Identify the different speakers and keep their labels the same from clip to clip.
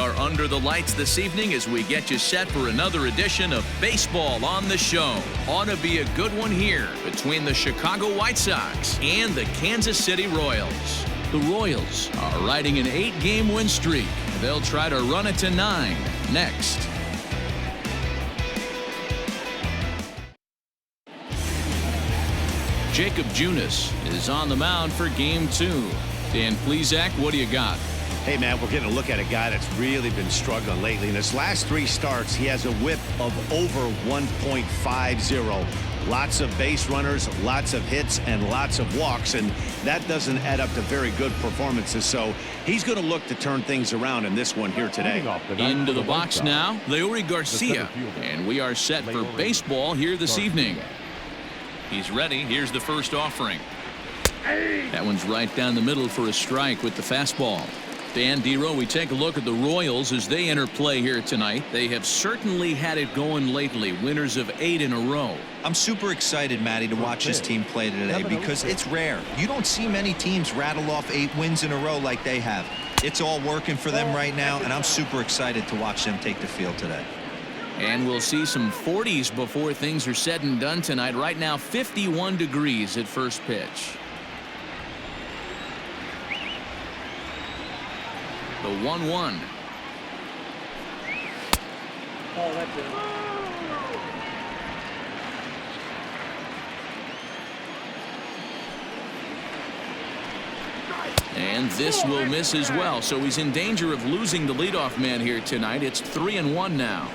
Speaker 1: are under the lights this evening as we get you set for another edition of Baseball on the Show. Ought to be a good one here between the Chicago White Sox and the Kansas City Royals. The Royals are riding an 8-game win streak. They'll try to run it to 9 next. Jacob Junis is on the mound for Game 2. Dan Plesac, what do you got?
Speaker 2: Hey, man, we're getting a look at a guy that's really been struggling lately. In his last 3 starts, he has a whip of over 1.50. Lots of base runners, lots of hits, and lots of walks, and that doesn't add up to very good performances. So he's going to look to turn things around in this one here today.
Speaker 1: Into the box now, Leury Garcia, and we are set for baseball here this evening. He's ready. Here's the first offering. That one's right down the middle for a strike with the fastball. Dan, Dero, we take a look at the Royals as they enter play here tonight. They have certainly had it going lately, winners of 8 in a row.
Speaker 3: I'm super excited, Matty, to watch this team play today because it's rare. You don't see many teams rattle off 8 wins in a row like they have. It's all working for them right now, and I'm super excited to watch them take the field today.
Speaker 1: And we'll see some 40s before things are said and done tonight. Right now, 51 degrees at first pitch. The 1-1.
Speaker 4: Oh, that's it.
Speaker 1: And this will miss as well, so he's in danger of losing the leadoff man here tonight. It's 3-1 now.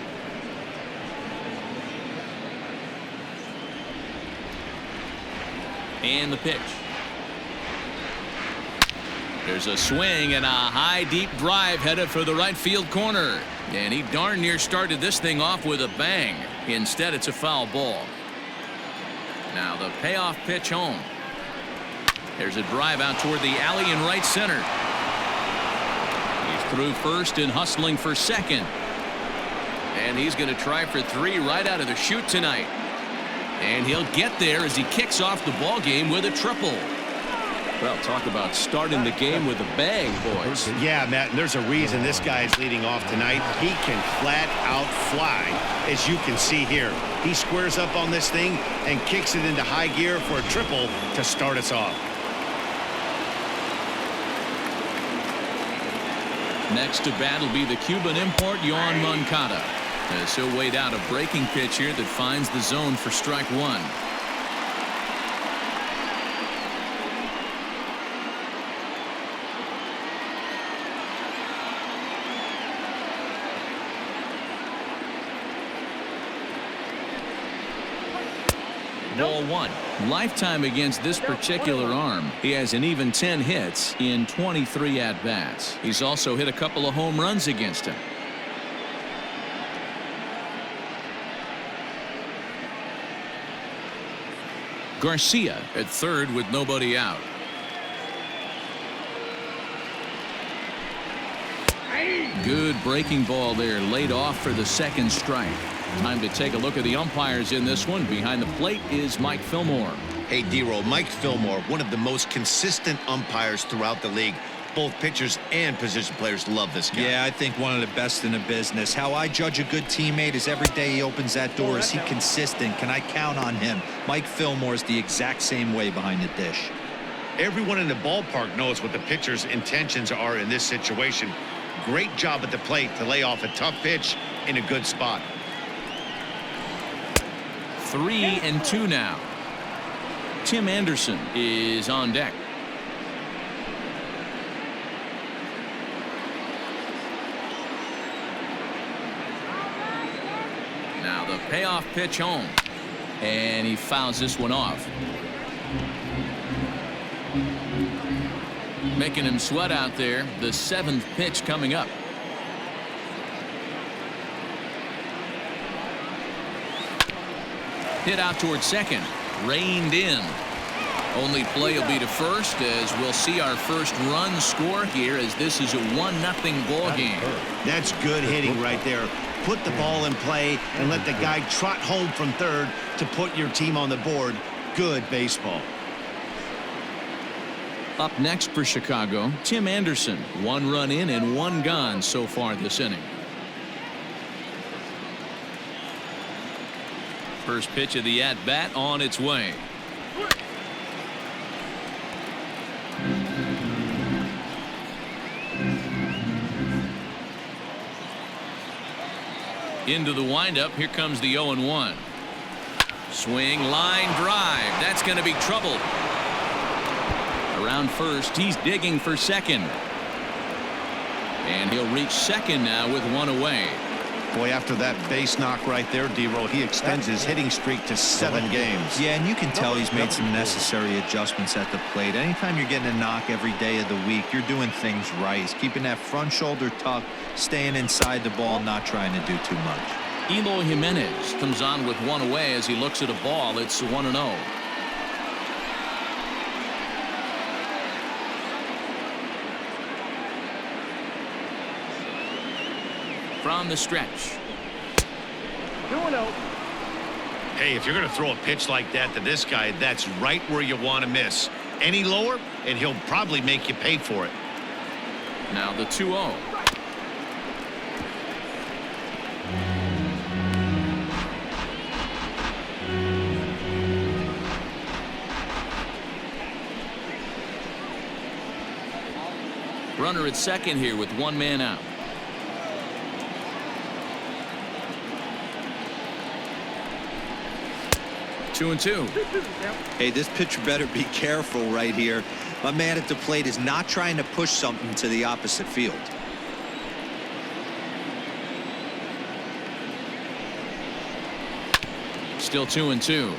Speaker 1: And the pitch. There's a swing and a high deep drive headed for the right field corner. And he darn near started this thing off with a bang. Instead, it's a foul ball. Now the payoff pitch home. There's a drive out toward the alley in right center. He's through first and hustling for second. And he's going to try for 3 right out of the chute tonight. And he'll get there as he kicks off the ball game with a triple. Well, talk about starting the game with a bang, boys.
Speaker 2: Yeah, Matt, and there's a reason this guy is leading off tonight. He can flat out fly, as you can see here. He squares up on this thing and kicks it into high gear for a triple to start us off.
Speaker 1: Next to bat will be the Cuban import, Yoan Moncada. As he'll wait out a breaking pitch here that finds the zone for strike 1. Ball 1. Lifetime against this particular arm. He has an even 10 hits in 23 at-bats. He's also hit a couple of home runs against him. Garcia at third with nobody out. Good breaking ball there, laid off for the second strike. Time to take a look at the umpires in this one. Behind the plate is Mike Fillmore.
Speaker 5: Hey, D-Roll, Mike Fillmore, one of the most consistent umpires throughout the league. Both pitchers and position players love this guy.
Speaker 3: Yeah, I think one of the best in the business. How I judge a good teammate is every day he opens that door. Is he consistent? Can I count on him? Mike Fillmore is the exact same way behind the dish.
Speaker 2: Everyone in the ballpark knows what the pitcher's intentions are in this situation. Great job at the plate to lay off a tough pitch in a good spot.
Speaker 1: 3-2 now. Tim Anderson is on deck. Now the payoff pitch home. And he fouls this one off. Making him sweat out there. The 7th pitch coming up. Hit out toward second. Reined in. Only play will be to first as we'll see our first run score here as this is a 1-0 ball game.
Speaker 2: That's good hitting right there. Put the ball in play and let the guy trot home from third to put your team on the board. Good baseball.
Speaker 1: Up next for Chicago, Tim Anderson. 1 run in and 1 gone so far this inning. First pitch of the at-bat on its way. Into the windup. Here comes the 0-1. Swing, line drive. That's going to be trouble. Around first, he's digging for second. And he'll reach second now with 1 away.
Speaker 2: Boy, after that base knock right there, D-Roll, he extends his hitting streak to 7 games.
Speaker 3: Yeah, and you can tell he's made some necessary adjustments at the plate. Anytime you're getting a knock every day of the week, you're doing things right. He's keeping that front shoulder tucked, staying inside the ball, not trying to do too much.
Speaker 1: Eloy Jimenez comes on with 1 away as he looks at a ball. It's 1-0. From the stretch.
Speaker 4: 2-0.
Speaker 5: Hey, if you're going to throw a pitch like that to this guy, that's right where you want to miss. Any lower, and he'll probably make you pay for it.
Speaker 1: Now the 2-0. Runner at second here with 1 man out. 2-2.
Speaker 3: Hey, this pitcher better be careful right here. My man at the plate is not trying to push something to the opposite field.
Speaker 1: Still 2-2.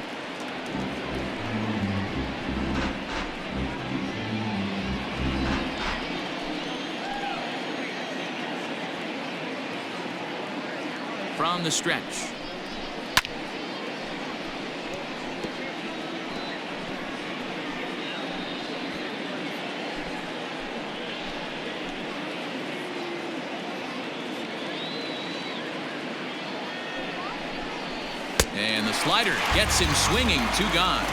Speaker 1: From the stretch. And the slider gets him swinging. 2 gone.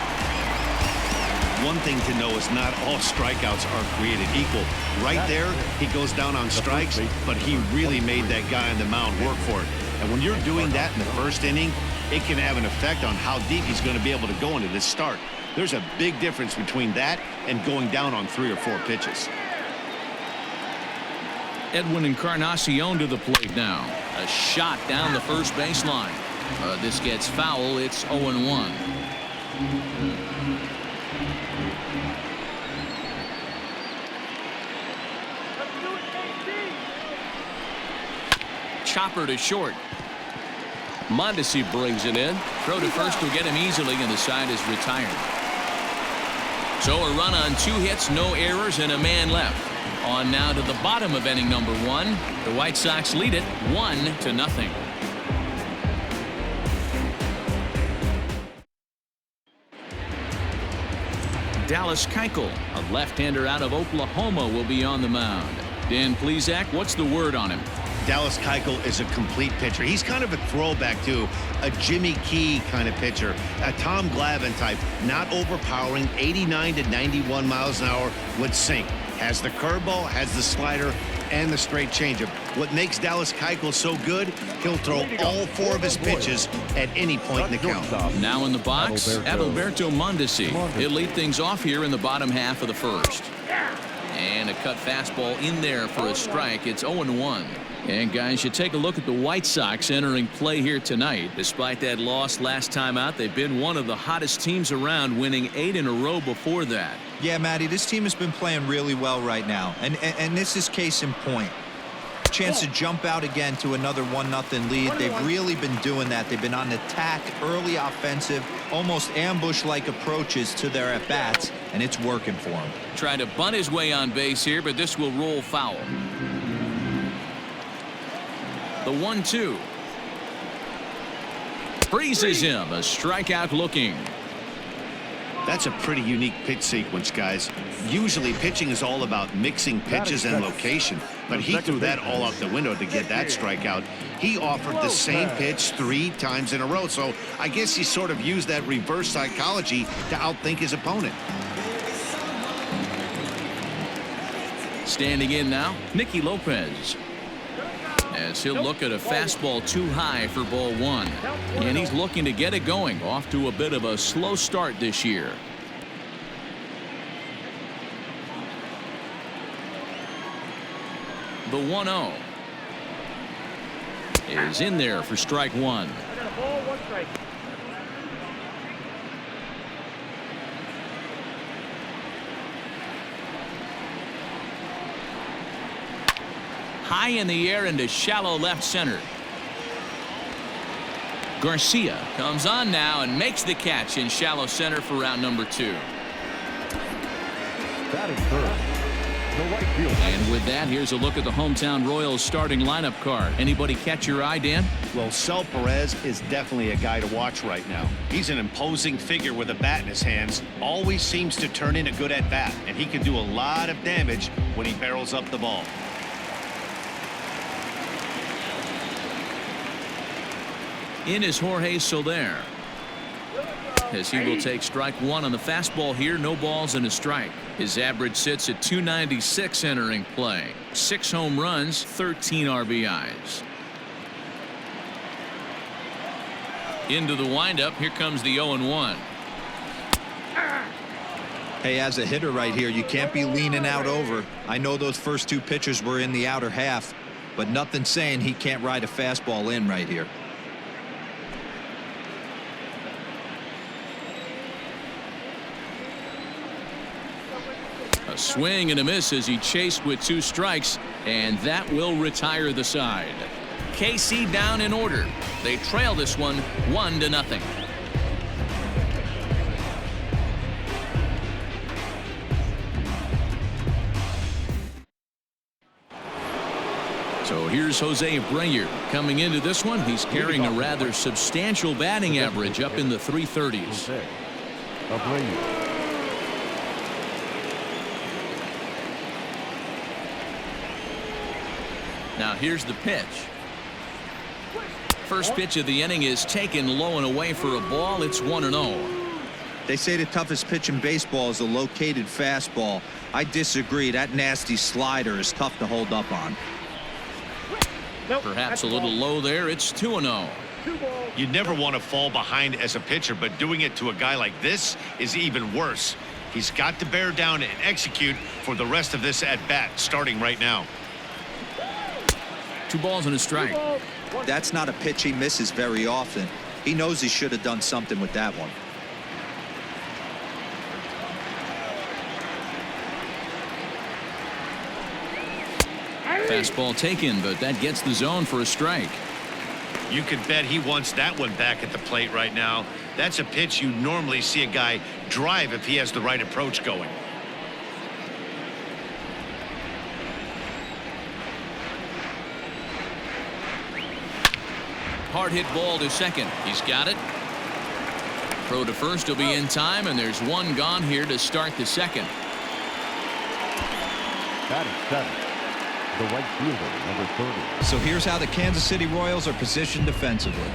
Speaker 2: One thing to know is not all strikeouts are created equal. Right there, he goes down on strikes, but he really made that guy on the mound work for it. And when you're doing that in the first inning, it can have an effect on how deep he's going to be able to go into this start. There's a big difference between that and going down on 3 or 4 pitches.
Speaker 1: Edwin Encarnacion to the plate now. A shot down the first baseline. This gets foul. It's 0-1. Chopper to short. Mondesi brings it in. Throw to first will get him easily, and the side is retired. So a run on 2 hits, no errors, and a man left. On now to the bottom of inning number 1. The White Sox lead it 1-0. Dallas Keuchel, a left-hander out of Oklahoma, will be on the mound. Dan Plesac, what's the word on him?
Speaker 2: Dallas Keuchel is a complete pitcher. He's kind of a throwback to a Jimmy Key kind of pitcher, a Tom Glavine type, not overpowering, 89 to 91 miles an hour with sink. Has the curveball, has the slider, and the straight changeup. What makes Dallas Keuchel so good, he'll throw all 4 of his pitches at any point in the count.
Speaker 1: Now in the box, Adalberto Mondesi. He'll lead things off here in the bottom half of the first. And a cut fastball in there for a strike. It's 0-1. And guys, you take a look at the White Sox entering play here tonight. Despite that loss last time out, they've been one of the hottest teams around, winning 8 in a row before that.
Speaker 3: Yeah, Matty, this team has been playing really well right now. And this is case in point. Chance to jump out again to another 1-0 lead. They've really been doing that. They've been on attack, early offensive, almost ambush-like approaches to their at-bats, and it's working for them.
Speaker 1: Trying to bunt his way on base here, but this will roll foul. The 1-2. Freezes him. A strikeout looking.
Speaker 2: That's a pretty unique pitch sequence, guys. Usually pitching is all about mixing pitches and location, but he threw that all out the window to get that strikeout. He offered the same pitch 3 times in a row, so I guess he sort of used that reverse psychology to outthink his opponent.
Speaker 1: Standing in now, Nicky Lopez. As he'll look at a fastball too high for ball one. And he's looking to get it going. Off to a bit of a slow start this year. The 1-0 is in there for strike one.
Speaker 4: I got a ball, 1 strike.
Speaker 1: High in the air into shallow left center. Garcia comes on now and makes the catch in shallow center for round number 2.
Speaker 6: Batting third, the right fielder.
Speaker 1: And with that, here's a look at the hometown Royals starting lineup card. Anybody catch your eye, Dan?
Speaker 2: Well, Cel Perez is definitely a guy to watch right now.
Speaker 5: He's an imposing figure with a bat in his hands. Always seems to turn in a good at bat, and he can do a lot of damage when he barrels up the ball.
Speaker 1: In is Jorge Soler. As he will take strike one on the fastball here. No balls and a strike. His average sits at 296 entering play. 6 home runs, 13 RBIs. Into the windup. Here comes the 0-1.
Speaker 3: Hey, as a hitter right here, you can't be leaning out over. I know those first 2 pitches were in the outer half, but nothing saying he can't ride a fastball in right here.
Speaker 1: A swing and a miss as he chased with 2 strikes, and that will retire the side. KC down in order. They trail this one 1-0. So here's Jose Abreu coming into this one. He's carrying a rather substantial batting average up in the 330s.
Speaker 6: Abreu.
Speaker 1: Now here's the pitch. First pitch of the inning is taken low and away for a ball. It's 1-0.
Speaker 3: They say the toughest pitch in baseball is a located fastball. I disagree. That nasty slider is tough to hold up on.
Speaker 4: Nope,
Speaker 1: Perhaps a little low there. It's 2-0.
Speaker 4: 2 balls.
Speaker 5: You never want to fall behind as a pitcher, but doing it to a guy like this is even worse. He's got to bear down and execute for the rest of this at bat, starting right now.
Speaker 1: 2 balls and a
Speaker 4: 2
Speaker 1: strike.
Speaker 4: balls, 1
Speaker 3: That's not a pitch he misses very often. He knows he should have done something with that one.
Speaker 1: Fastball taken, but that gets the zone for a strike.
Speaker 5: You could bet he wants that one back at the plate right now. That's a pitch you normally see a guy drive if he has the right approach going.
Speaker 1: Hard hit ball to second. He's got it. Throw to first will be in time, and there's 1 gone here to start the second.
Speaker 6: Batting seventh, the right fielder, number 30.
Speaker 3: So here's how the Kansas City Royals are positioned defensively.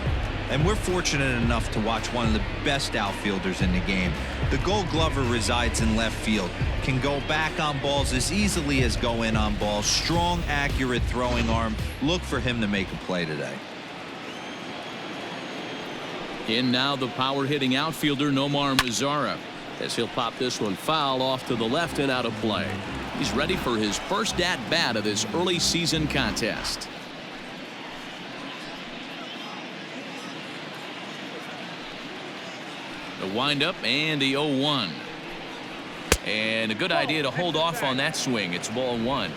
Speaker 3: And we're fortunate enough to watch one of the best outfielders in the game. The Gold Glover resides in left field, can go back on balls as easily as go in on balls. Strong, accurate throwing arm. Look for him to make a play today.
Speaker 1: In now the power hitting outfielder Nomar Mazara, as he'll pop this one foul off to the left and out of play. He's ready for his first at bat of this early season contest. The windup and the 0-1. And a good idea to hold off on that swing. It's ball 1.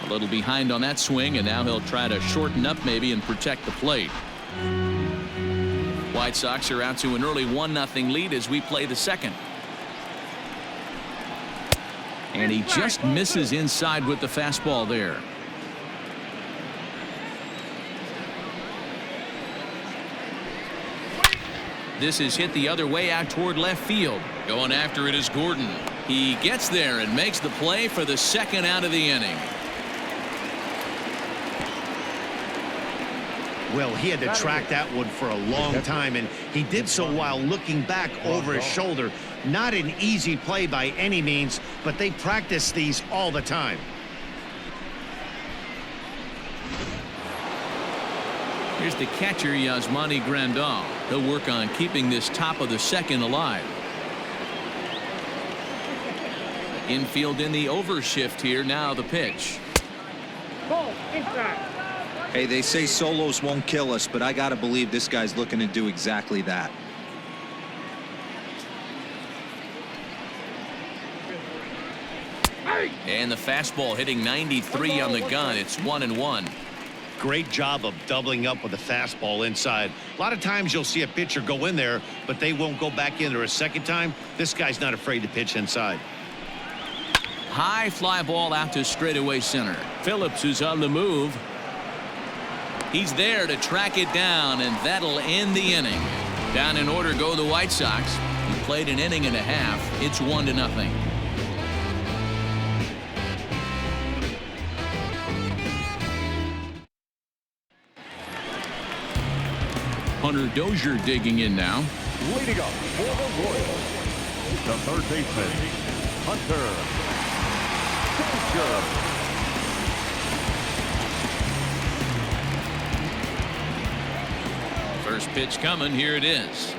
Speaker 1: A little behind on that swing, and now he'll try to shorten up maybe and protect the plate. White Sox are out to an early 1-0 lead as we play the second. And he just misses inside with the fastball there. This is hit the other way out toward left field. Going after it is Gordon. He gets there and makes the play for the second out of the inning.
Speaker 2: Well, he had to track that one for a long time, and he did so while looking back over his shoulder. Not an easy play by any means, but they practice these all the time.
Speaker 1: Here's the catcher, Yasmani Grandal. He'll work on keeping this top of the second alive. Infield in the overshift here. Now the pitch.
Speaker 4: Ball inside.
Speaker 3: Hey, they say solos won't kill us, but I got to believe this guy's looking to do exactly that.
Speaker 1: And the fastball hitting 93 on the gun. It's 1-1.
Speaker 2: Great job of doubling up with the fastball inside. A lot of times you'll see a pitcher go in there, but they won't go back in there a second time. This guy's not afraid to pitch inside.
Speaker 1: High fly ball out to straightaway center. Phillips is on the move. He's there to track it down, and that'll end the inning. Down in order go the White Sox. He played an inning and a half. It's 1-0. Hunter Dozier digging in now.
Speaker 6: Leading up for the Royals, the third baseman, Hunter Dozier.
Speaker 1: First pitch coming. Here it is.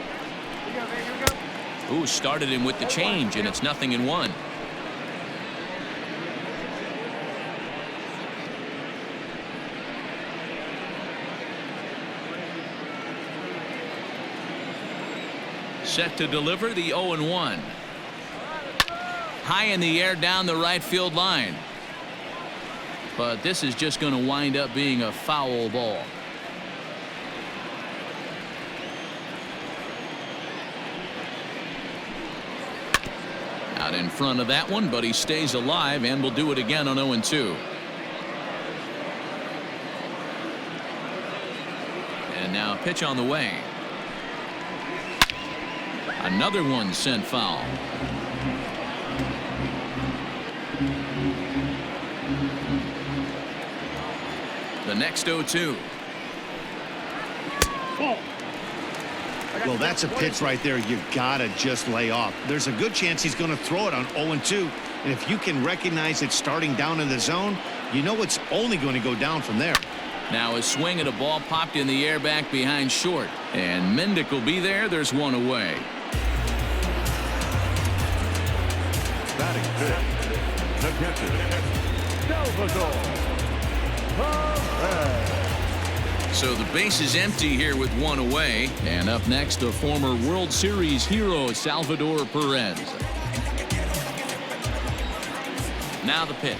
Speaker 1: Ooh, started him with the change, and it's 0-1. Set to deliver the 0-1. High in the air down the right field line. But this is just going to wind up being a foul ball. Out in front of that one, but he stays alive and will do it again on 0-2. And now a pitch on the way. Another one sent foul. The next 0-2.
Speaker 2: Well, that's a pitch right there you gotta just lay off. There's a good chance he's going to throw it on 0-2, and if you can recognize it starting down in the zone, you know it's only going to go down from there.
Speaker 1: Now a swing at a ball popped in the air back behind short, and Mendick will be there. There's one away.
Speaker 6: Batting fifth, the catcher, Salvador Perez.
Speaker 1: So the base is empty here with one away. And up next, the former World Series hero, Salvador Perez. Now the pitch.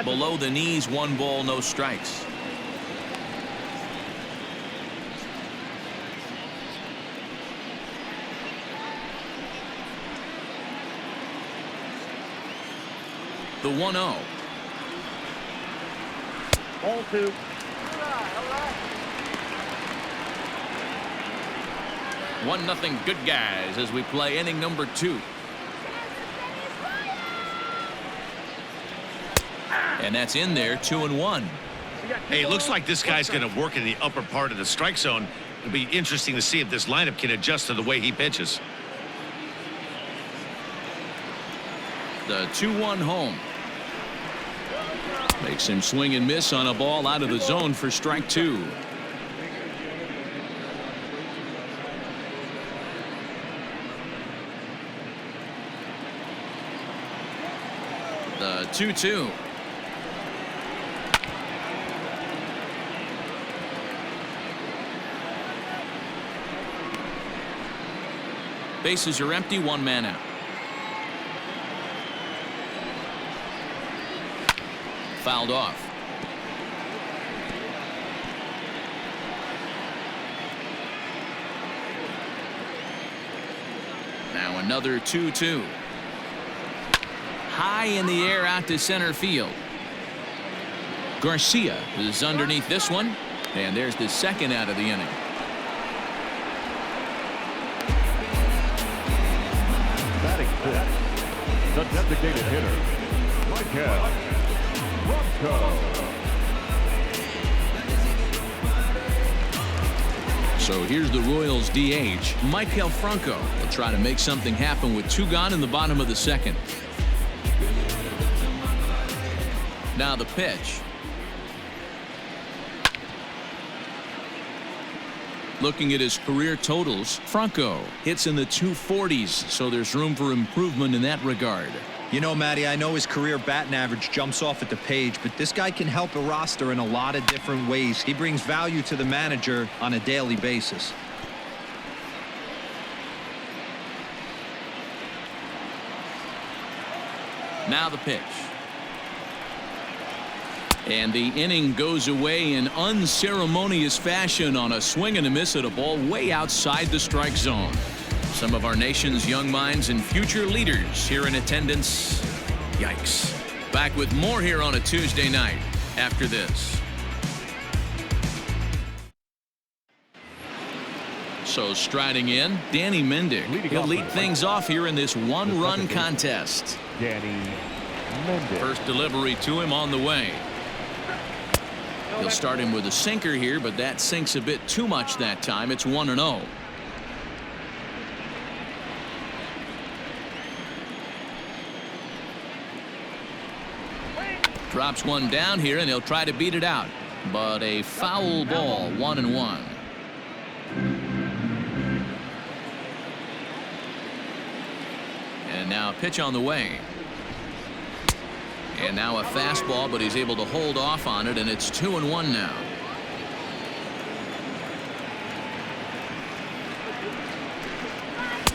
Speaker 1: Below the knees, 1 ball, no strikes. The 1-0.
Speaker 4: 0-2.
Speaker 1: 1-0 good guys as we play inning number 2. And that's in there, 2-1.
Speaker 5: Hey, it looks like this guy's going to work in the upper part of the strike zone. It'll be interesting to see if this lineup can adjust to the way he pitches.
Speaker 1: The 2-1 home. Makes him swing and miss on a ball out of the zone for strike 2. The 2-2. Bases are empty, 1 man out. Fouled off. Now another 2-2. High in the air out to center field. Garcia is underneath this one, and there's the second out of the inning.
Speaker 6: Batting fifth, the designated hitter, Michael.
Speaker 1: So here's the Royals DH, Michael Franco. Will try to make something happen with 2 gone in the bottom of the 2nd. Now the pitch. Looking at his career totals, Franco hits in the 240s, so there's room for improvement in that regard.
Speaker 3: You know, Matty, I know his career batting average jumps off at the page, but this guy can help a roster in a lot of different ways. He brings value to the manager on a daily basis.
Speaker 1: Now the pitch. And the inning goes away in unceremonious fashion on a swing and a miss at a ball way outside the strike zone. Some of our nation's young minds and future leaders here in attendance. Yikes. Back with more here on a Tuesday night after this. So striding in, Danny Mendick. He'll lead things off here in this one-run contest.
Speaker 6: Danny Mendick.
Speaker 1: First delivery to him on the way. He'll start him with a sinker here, but that sinks a bit too much that time. It's 1-0. Drops one down here, and he'll try to beat it out. But a foul ball, 1-1. And now a pitch on the way. And now a fastball, but he's able to hold off on it, and it's 2-1 now.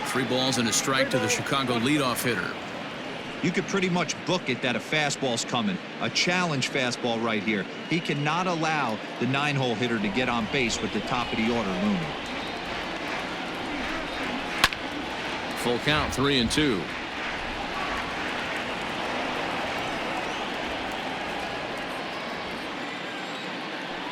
Speaker 1: Three balls and a strike to the Chicago leadoff hitter.
Speaker 3: You could pretty much book it that a fastball's coming. A challenge fastball right here. He cannot allow the 9-hole hitter to get on base with the top of the order looming.
Speaker 1: Full count, 3-2.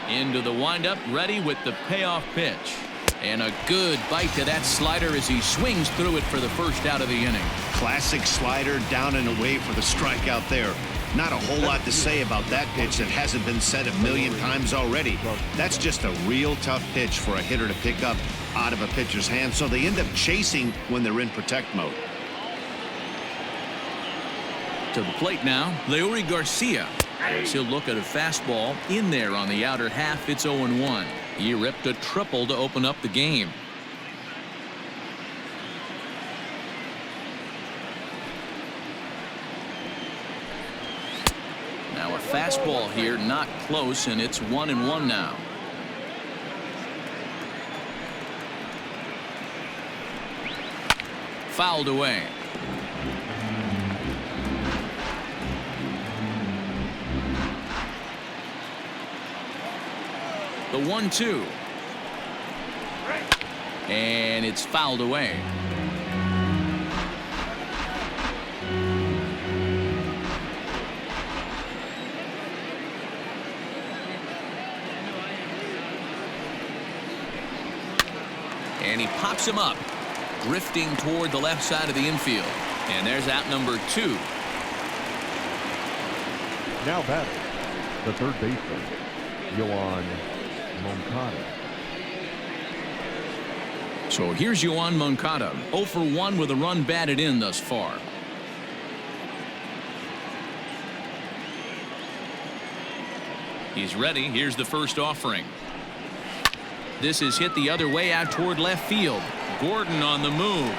Speaker 1: Into the windup, ready with the payoff pitch. And a good bite to that slider as he swings through it for the first out of the inning.
Speaker 2: Classic slider down and away for the strikeout there. Not a whole lot to say about that pitch that hasn't been said a million times already. That's just a real tough pitch for a hitter to pick up out of a pitcher's hand, so they end up chasing when they're in protect mode.
Speaker 1: To the plate now, Leury Garcia. As he'll look at a fastball in there on the outer half. It's 0-1. He ripped a triple to open up the game. Now a fastball here, not close, and it's 1-1 now. Fouled away. The 1-2. And it's fouled away. And he pops him up, drifting toward the left side of the infield. And there's out number 2.
Speaker 6: Now batting, the third baseman, Yoan Moncada.
Speaker 1: So here's Yoan Moncada, 0 for 1 with a run batted in thus far. He's ready. Here's the first offering. This is hit the other way out toward left field. Gordon on the move.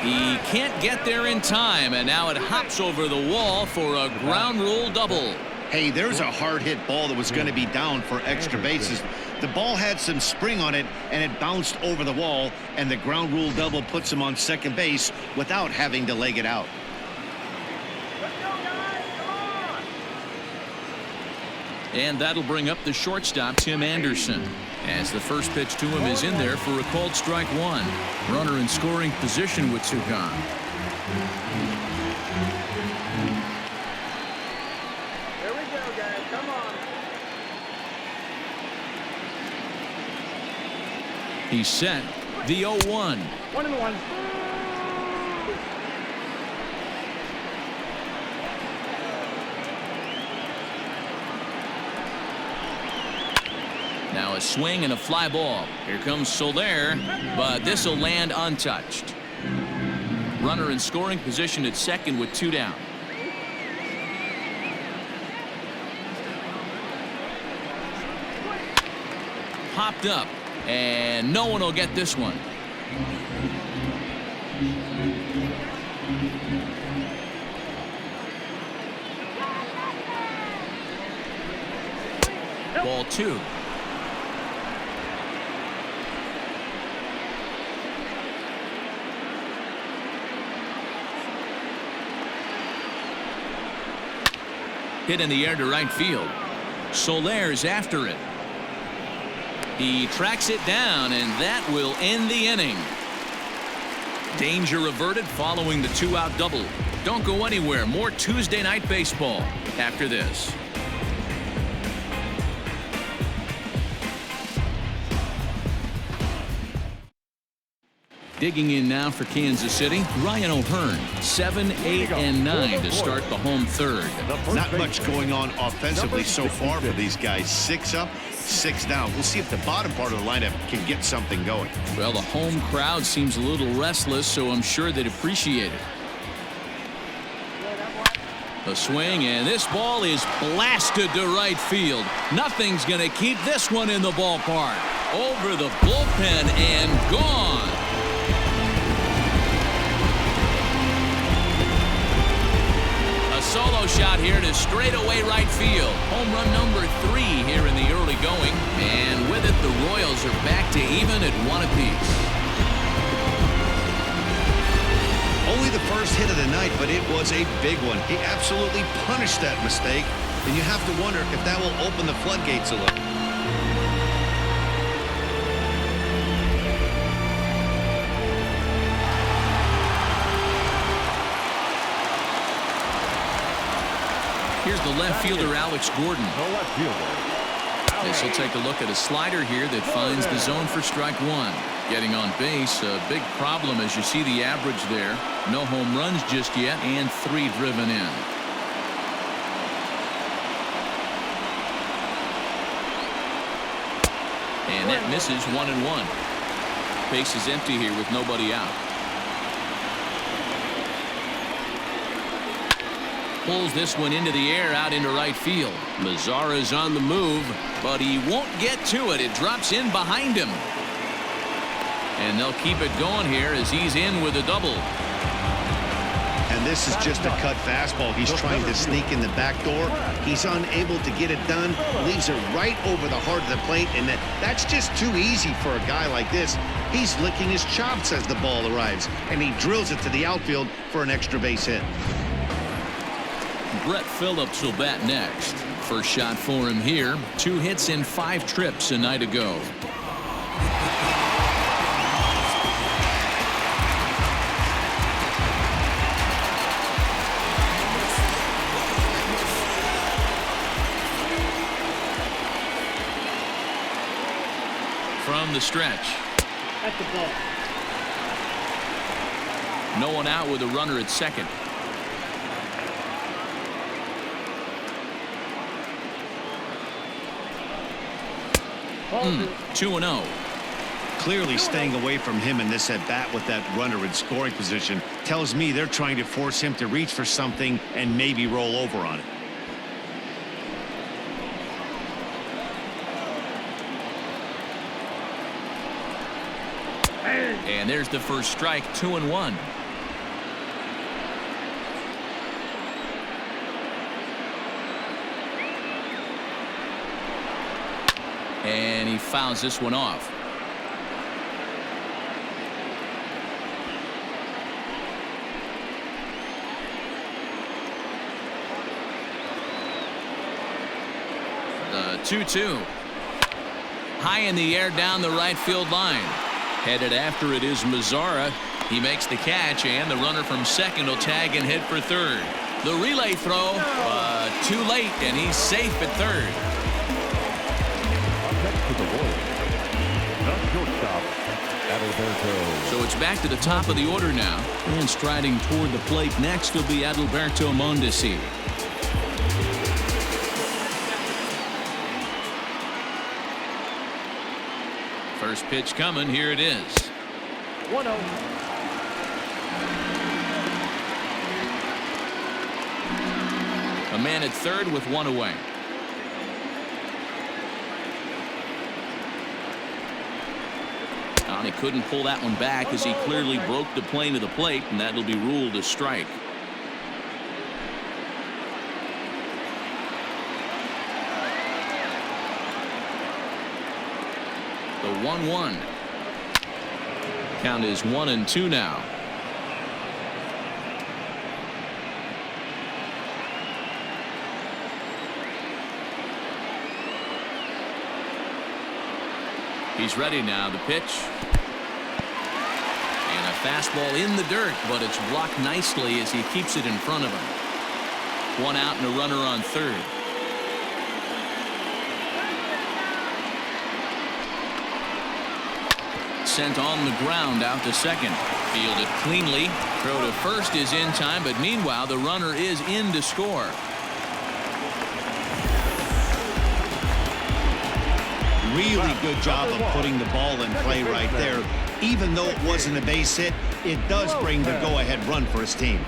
Speaker 1: He can't get there in time, and now it hops over the wall for a ground rule double.
Speaker 2: Hey, there's a hard hit ball that was going to be down for extra bases. The ball had some spring on it, and it bounced over the wall, and the ground rule double puts him on second base without having to leg it out.
Speaker 1: And that'll bring up the shortstop, Tim Anderson, as the first pitch to him is in there for a called strike 1. Runner in scoring position with 2 gone. He's set. The 0-1.
Speaker 4: 1-1.
Speaker 1: Now a swing and a fly ball. Here comes Soler, but this will land untouched. Runner in scoring position at second with 2 down. Popped up, and no one will get this one. Ball 2. Hit in the air to right field. Soler's after it. He tracks it down, and that will end the inning. Danger averted following the 2-out double. Don't go anywhere. More Tuesday Night Baseball after this. Digging in now for Kansas City, Ryan O'Hearn, 7, 8, and 9 to start the home third.
Speaker 2: Not much going on offensively so far for these guys. 6 up, 6 down. We'll see if the bottom part of the lineup can get something going.
Speaker 1: Well, the home crowd seems a little restless, so I'm sure they'd appreciate it. The swing, and this ball is blasted to right field. Nothing's going to keep this one in the ballpark. Over the bullpen and gone. Solo shot here to straightaway right field. Home run number 3 here in the early going. And with it, the Royals are back to even at 1 apiece.
Speaker 2: Only the first hit of the night, but it was a big one. He absolutely punished that mistake. And you have to wonder if that will open the floodgates a little.
Speaker 1: Here's the left fielder, Alex Gordon.
Speaker 6: The left fielder.
Speaker 1: This will take a look at a slider here that finds the zone for strike 1. Getting on base, a big problem as you see the average there. No home runs just yet, and 3 driven in. And that misses 1-1. Base is empty here with nobody out. Pulls this one into the air out into right field. Mazara's on the move, but he won't get to it. It drops in behind him. And they'll keep it going here as he's in with a double.
Speaker 2: And this is just a cut fastball. He's trying to sneak in the back door. He's unable to get it done. Leaves it right over the heart of the plate, and that's just too easy for a guy like this. He's licking his chops as the ball arrives, and he drills it to the outfield for an extra base hit.
Speaker 1: Brett Phillips will bat next. First shot for him here. 2 hits in 5 trips a night ago. From the stretch.
Speaker 4: That's the ball.
Speaker 1: No one out with a runner at second.
Speaker 4: Ball
Speaker 1: 2-0.
Speaker 2: Clearly staying away from him in this at-bat with that runner in scoring position tells me they're trying to force him to reach for something and maybe roll over on it.
Speaker 1: And there's the first strike. 2-1. And he fouls this one off. The 2-2. High in the air down the right field line. Headed after it is Mazara. He makes the catch, and the runner from second will tag and hit for third. The relay throw, too late, and he's safe at third.
Speaker 6: To the Royals. The shortstop, Adalberto.
Speaker 1: So it's back to the top of the order now. And striding toward the plate next will be Adalberto Mondesi. First pitch coming. Here it is.
Speaker 4: 1-0.
Speaker 1: A man at third with one away. And he couldn't pull that one back as he clearly broke the plane of the plate, and that'll be ruled a strike. The 1-1. Count is 1-2 now. He's ready now. The pitch. And a fastball in the dirt, but it's blocked nicely as he keeps it in front of him. One out and a runner on third. Sent on the ground out to second. Fielded cleanly. Throw to first is in time, but meanwhile the runner is in to score.
Speaker 2: Really good job of putting the ball in play right there. Even though it wasn't a base hit, it does bring the go-ahead run for his team.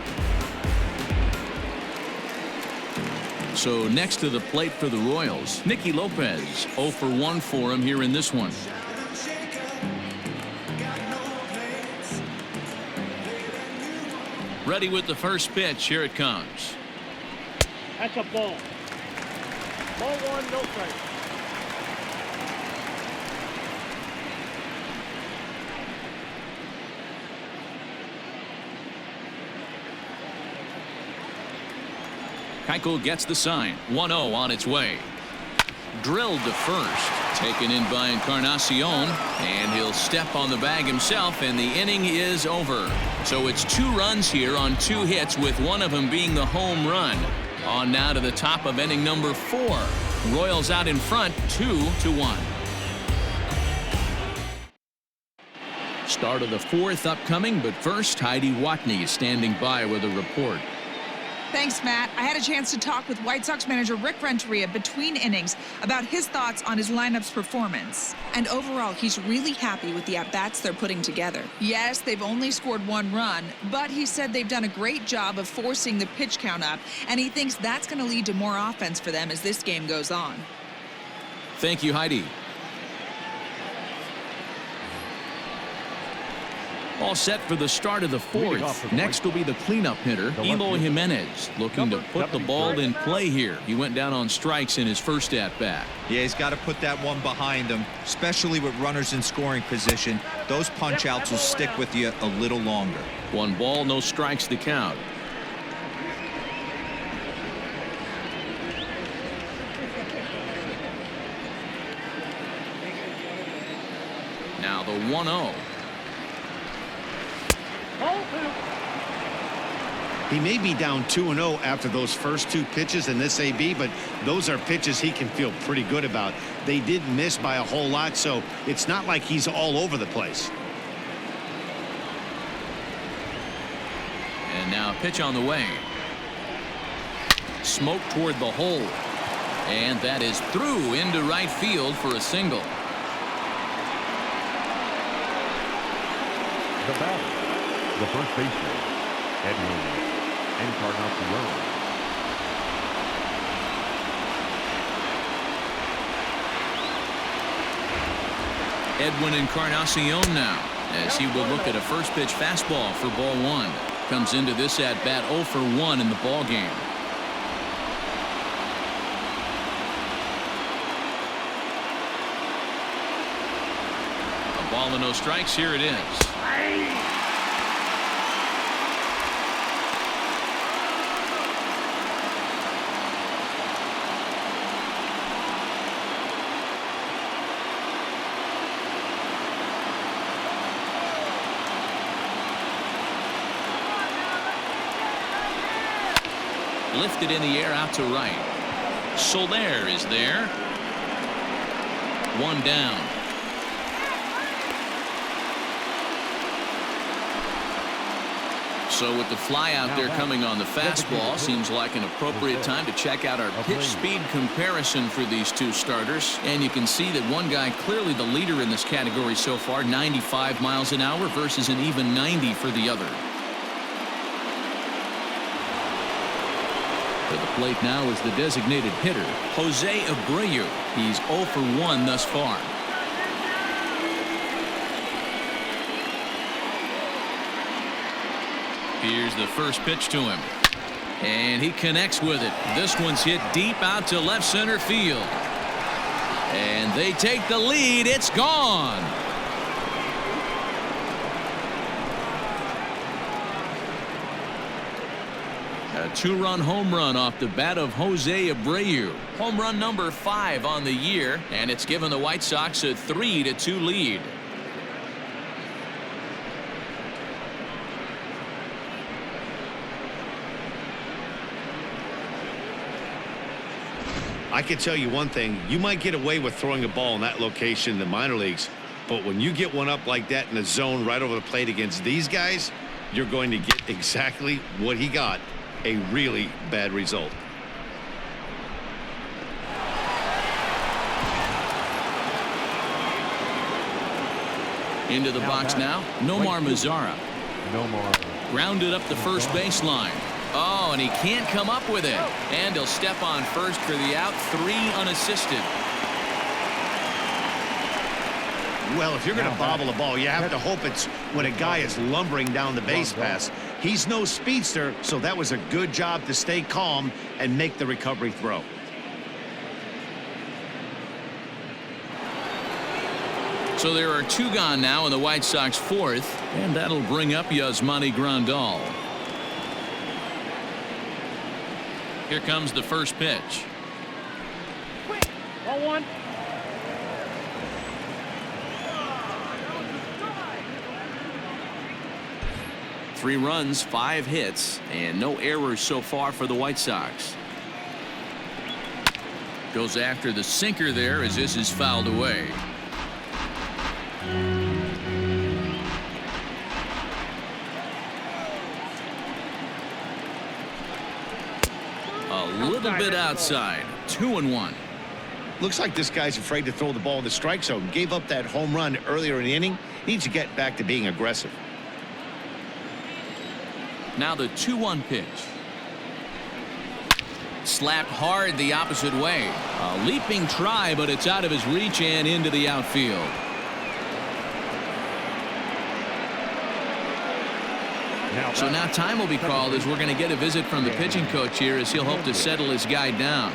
Speaker 1: So next to the plate for the Royals, Nicky Lopez. 0 for 1 for him here in this one. Ready with the first pitch. Here it comes.
Speaker 4: That's a ball. Ball 1, no strike.
Speaker 1: Keuchel gets the sign. 1-0 on its way. Drilled to first. Taken in by Encarnacion. And he'll step on the bag himself, and the inning is over. So it's 2 runs here on 2 hits, with one of them being the home run. On now to the top of inning number 4. Royals out in front, 2-1. Start of the 4th upcoming, but first, Heidi Watney is standing by with a report.
Speaker 7: Thanks, Matt. I had a chance to talk with White Sox manager Rick Renteria between innings about his thoughts on his lineup's performance. And overall, he's really happy with the at-bats they're putting together. Yes, they've only scored 1 run, but he said they've done a great job of forcing the pitch count up, and he thinks that's going to lead to more offense for them as this game goes on.
Speaker 1: Thank you, Heidi. All set for the start of the 4th. Next will be the cleanup hitter, Eloy Jimenez, looking to put the ball in play here. He went down on strikes in his first at-bat.
Speaker 3: Yeah, he's got to put that one behind him, especially with runners in scoring position. Those punch-outs will stick with you a little longer.
Speaker 1: 1 ball, no strikes to count. Now the 1-0.
Speaker 2: He may be down 2-0 after those first 2 pitches in this AB, but those are pitches he can feel pretty good about. They did miss by a whole lot, so it's not like he's all over the place.
Speaker 1: And now a pitch on the way. Smoke toward the hole. And that is through into right field for a single.
Speaker 6: The batter, the first baseman, Encarnacion.
Speaker 1: Edwin Encarnacion now, as he will look at a first pitch fastball for ball 1. Comes into this at bat 0 for 1 in the ball game. A ball and no strikes. Here it is. Lifted in the air out to right. Soler is there. 1 down. So with the fly out there coming on the fastball, seems like an appropriate time to check out our pitch speed comparison for these two starters. And you can see that one guy clearly the leader in this category so far, 95 miles an hour versus an even 90 for the other. To the plate now is the designated hitter, Jose Abreu. He's 0 for 1 thus far. Here's the first pitch to him. And he connects with it. This one's hit deep out to left center field. And they take the lead. It's gone. A two-run home run off the bat of Jose Abreu. Home run number 5 on the year, and it's given the White Sox a 3-2 lead.
Speaker 2: I can tell you one thing. You might get away with throwing a ball in that location in the minor leagues, but when you get one up like that in the zone right over the plate against these guys, you're going to get exactly what he got, a really bad result.
Speaker 1: Into the box now, Nomar Mazara. Grounded up the first baseline. Oh, and he can't come up with it. And he'll step on first for the out, 3 unassisted.
Speaker 2: Well, if you're going to bobble a ball, you have to hope it's when a guy is lumbering down the base pass. He's no speedster, so that was a good job to stay calm and make the recovery throw.
Speaker 1: So there are 2 gone now in the White Sox 4th, and that'll bring up Yasmani Grandal. Here comes the first pitch.
Speaker 4: 1-1.
Speaker 1: Three runs, 5 hits, and no errors so far for the White Sox. Goes after the sinker there as this is fouled away. A little bit outside. 2-1.
Speaker 2: Looks like this guy's afraid to throw the ball in the strike zone. Gave up that home run earlier in the inning. Needs to get back to being aggressive.
Speaker 1: Now the 2-1 pitch. Slapped hard the opposite way. A leaping try, but it's out of his reach and into the outfield. So now time will be called as we're going to get a visit from the pitching coach here as he'll hope to settle his guy down.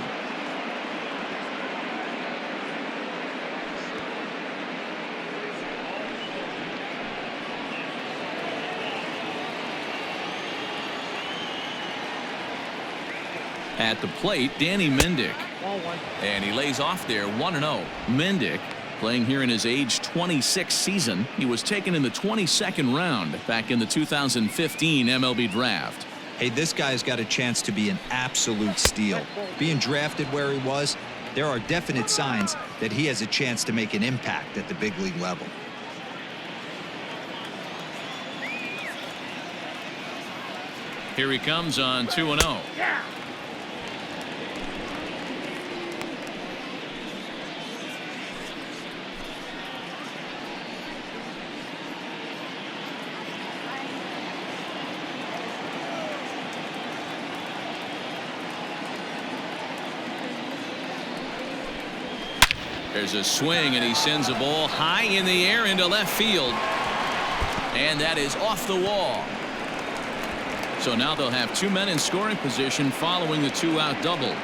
Speaker 1: At the plate, Danny Mendick. And he lays off there 1-0. Mendick playing here in his age 26 season. He was taken in the 22nd round back in the 2015 MLB draft.
Speaker 3: Hey, this guy's got a chance to be an absolute steal. Being drafted where he was, there are definite signs that he has a chance to make an impact at the big league level.
Speaker 1: Here he comes on 2-0. There's a swing, and he sends a ball high in the air into left field. And that is off the wall. So now they'll have 2 men in scoring position following the 2-out double.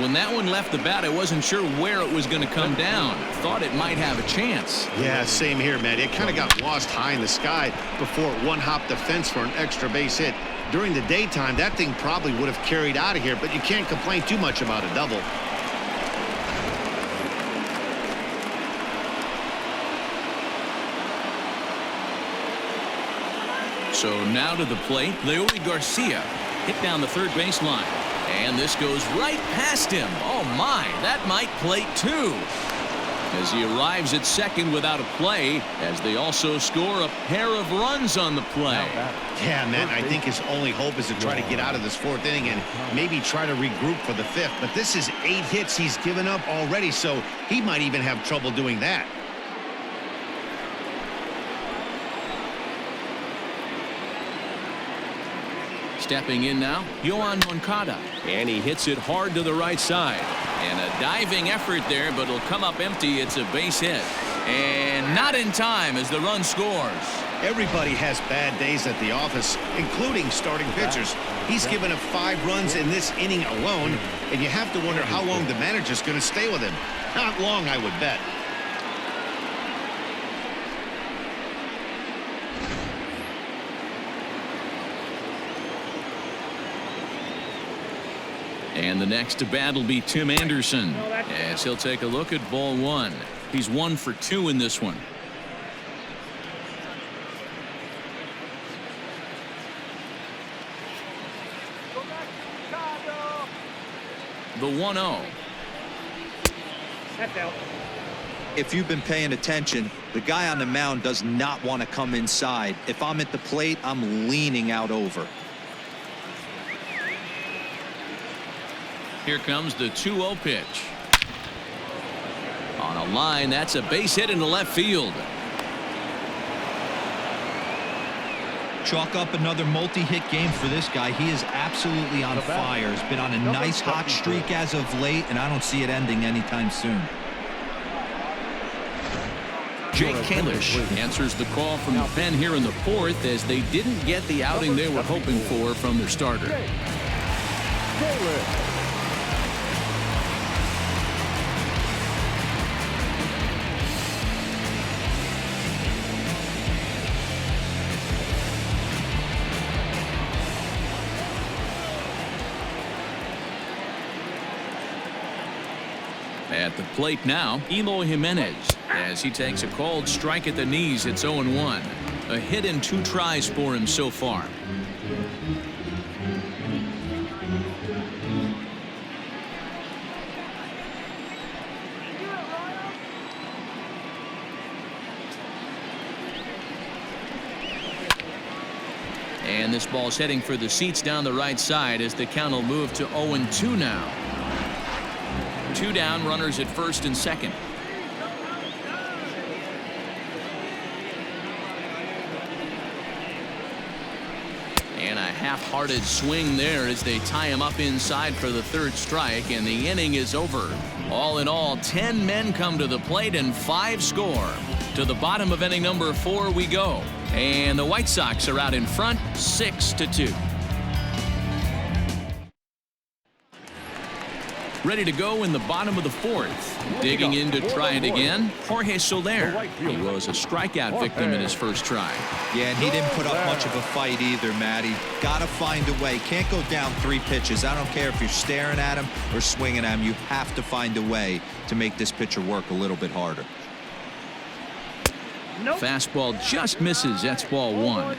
Speaker 1: When that one left the bat, I wasn't sure where it was going to come down. Thought it might have a chance.
Speaker 2: Yeah, same here, man. It kind of got lost high in the sky before it one-hopped the fence for an extra base hit. During the daytime, that thing probably would have carried out of here, but you can't complain too much about a double.
Speaker 1: So now to the plate, Leody Garcia hit down the third baseline. And this goes right past him. Oh, my, that might plate 2. as he arrives at second without a play, as they also score a pair of runs on the play.
Speaker 2: Yeah, man, I think his only hope is to try to get out of this fourth inning and maybe try to regroup for the fifth. But this is 8 hits he's given up already, so he might even have trouble doing that.
Speaker 1: Stepping in now, Yohan Moncada, and he hits it hard to the right side. And a diving effort there, but it'll come up empty. It's a base hit. And not in time as the run scores.
Speaker 2: Everybody has bad days at the office, including starting pitchers. He's given up 5 runs in this inning alone, and you have to wonder how long the manager's going to stay with him. Not long, I would bet.
Speaker 1: And the next to bat will be Tim Anderson, as he'll take a look at ball 1. He's 1 for 2 in this one. The 1-0.
Speaker 4: That's out.
Speaker 3: If you've been paying attention, the guy on the mound does not want to come inside. If I'm at the plate, I'm leaning out over.
Speaker 1: Here comes the 2-0 pitch. On a line, that's a base hit into left field.
Speaker 3: Chalk up another multi-hit game for this guy. He is absolutely on fire. He's been on a nice hot streak as of late, and I don't see it ending anytime soon.
Speaker 1: Jake Kalish answers the call from the pen here in the 4th, as they didn't get the outing they were hoping for from their starter. At the plate now, Eloy Jimenez, as he takes a called strike at the knees. It's 0-1. A hit in 2 tries for him so far. And this ball's heading for the seats down the right side, as the count will move to 0-2 now. 2 down, runners at first and second. And a half-hearted swing there as they tie him up inside for the 3rd strike, and the inning is over. All in all, 10 men come to the plate and 5 score. To the bottom of inning number 4 we go, and the White Sox are out in front 6-2. Ready to go in the bottom of the 4th. Digging in to try it again, Jorge Soler. He was a strikeout victim in his first try.
Speaker 3: Yeah, and he didn't put up much of a fight either, Matty. Gotta find a way. Can't go down 3 pitches. I don't care if you're staring at him or swinging at him. You have to find a way to make this pitcher work a little bit harder.
Speaker 1: Fastball just misses. That's ball 1.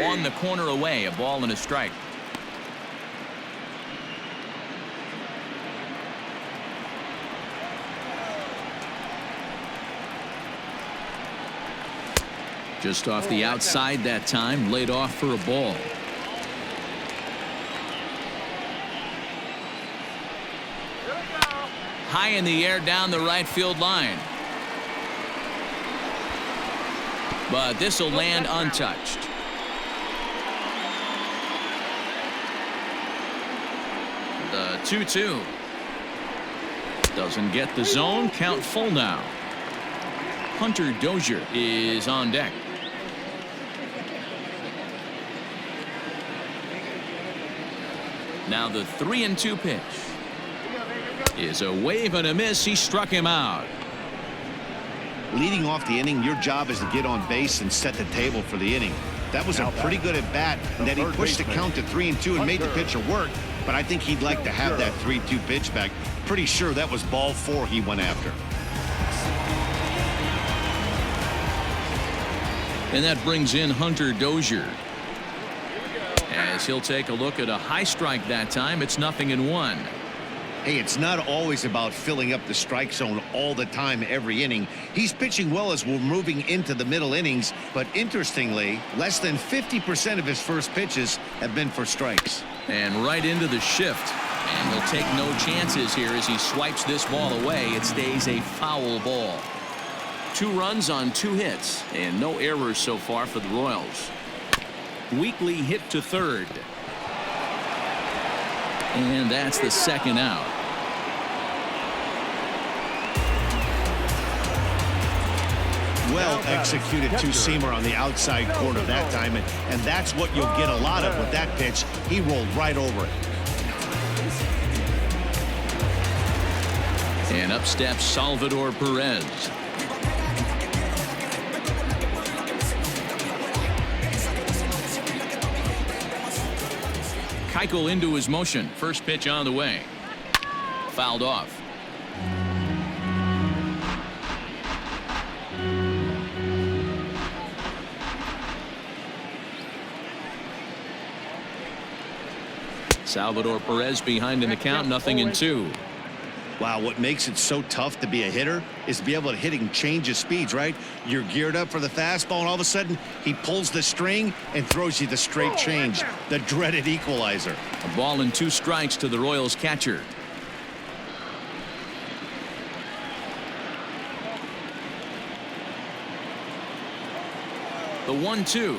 Speaker 1: On the corner away, a ball and a strike. Just off the outside that time, laid off for a ball. High in the air down the right field line. But this will land untouched. The 2-2. Doesn't get the zone. Count full now. Hunter Dozier is on deck. Now the 3-2 pitch is a wave and a miss. He struck him out.
Speaker 2: Leading off the inning, your job is to get on base and set the table for the inning. That was a pretty good at bat, and then he pushed the count to 3-2 and made the pitcher work. But I think he'd like to have that 3-2 pitch back. Pretty sure that was ball 4 he went after.
Speaker 1: And that brings in Hunter Dozier. As he'll take a look at a high strike that time. It's 0-1.
Speaker 2: Hey, it's not always about filling up the strike zone all the time every inning. He's pitching well as we're moving into the middle innings, but interestingly, less than 50% of his first pitches have been for strikes.
Speaker 1: And right into the shift. And he'll take no chances here as he swipes this ball away. It stays a foul ball. 2 runs on 2 hits and no errors so far for the Royals. Weekly hit to third. And that's the second out.
Speaker 2: Well executed two-seamer on the outside corner that time, and that's what you'll get a lot of with that pitch. He rolled right over it.
Speaker 1: And up steps Salvador Perez. Keuchel into his motion. First pitch on the way. Fouled off. Salvador Perez behind in the count, 0-2.
Speaker 2: Wow, what makes it so tough to be a hitter is to be able to hitting change of speeds, right? You're geared up for the fastball, and all of a sudden, he pulls the string and throws you the straight change, the dreaded equalizer.
Speaker 1: A ball and 2 strikes to the Royals catcher. The 1-2.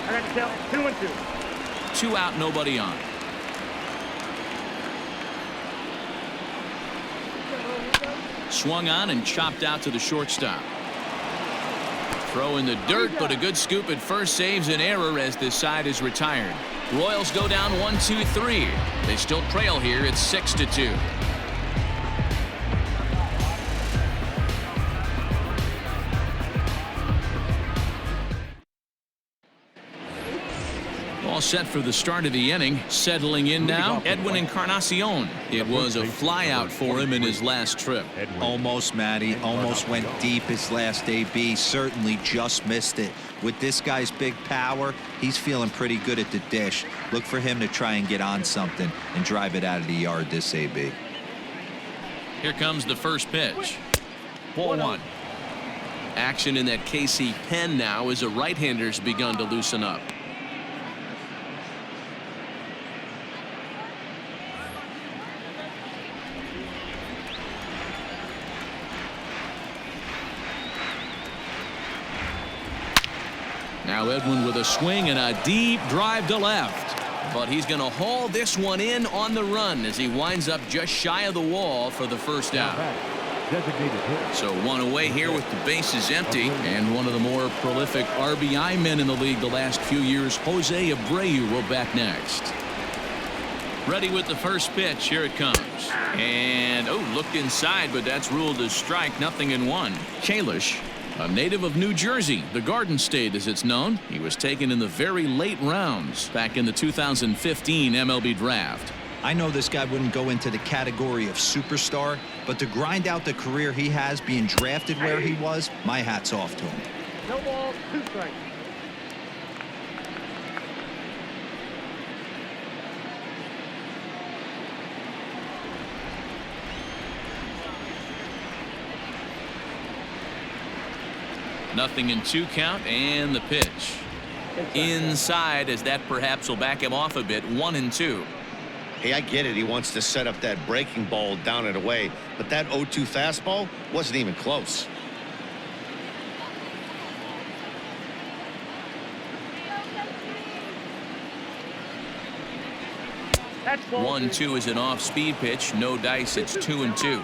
Speaker 4: I got to tell 2-2.
Speaker 1: 2 out, nobody on. Swung on and chopped out to the shortstop. Throw in the dirt, but a good scoop at first saves an error as this side is retired. Royals go down 1-2-3. They still trail here. It's 6-2. All set for the start of the inning. Settling in now, Edwin Encarnacion. It was a flyout for him in his last trip.
Speaker 3: Almost, Matty. Almost went deep his last AB. Certainly just missed it. With this guy's big power, he's feeling pretty good at the dish. Look for him to try and get on something and drive it out of the yard this AB.
Speaker 1: Here comes the first pitch. Ball 1. Action in that KC pen now as a right-hander's begun to loosen up. Now Edwin with a swing and a deep drive to left. But he's going to haul this one in on the run as he winds up just shy of the wall for the first out. So 1 away here with the bases empty. And one of the more prolific RBI men in the league the last few years, Jose Abreu, will bat next. Ready with the first pitch. Here it comes. And, looked inside, but that's ruled as strike. 0-1. Kalish, a native of New Jersey, the Garden State as it's known. He was taken in the very late rounds back in the 2015 MLB draft.
Speaker 3: I know this guy wouldn't go into the category of superstar, but to grind out the career he has being drafted where he was, my hat's off to him.
Speaker 4: No ball, 2 strikes.
Speaker 1: Nothing in 2 count, and the pitch. Inside, as that perhaps will back him off a bit. 1-2.
Speaker 2: Hey, I get it. He wants to set up that breaking ball down and away, but that 0-2 fastball wasn't even close.
Speaker 4: That's ball
Speaker 1: 1-2 is an off-speed pitch. No dice. It's 2-2.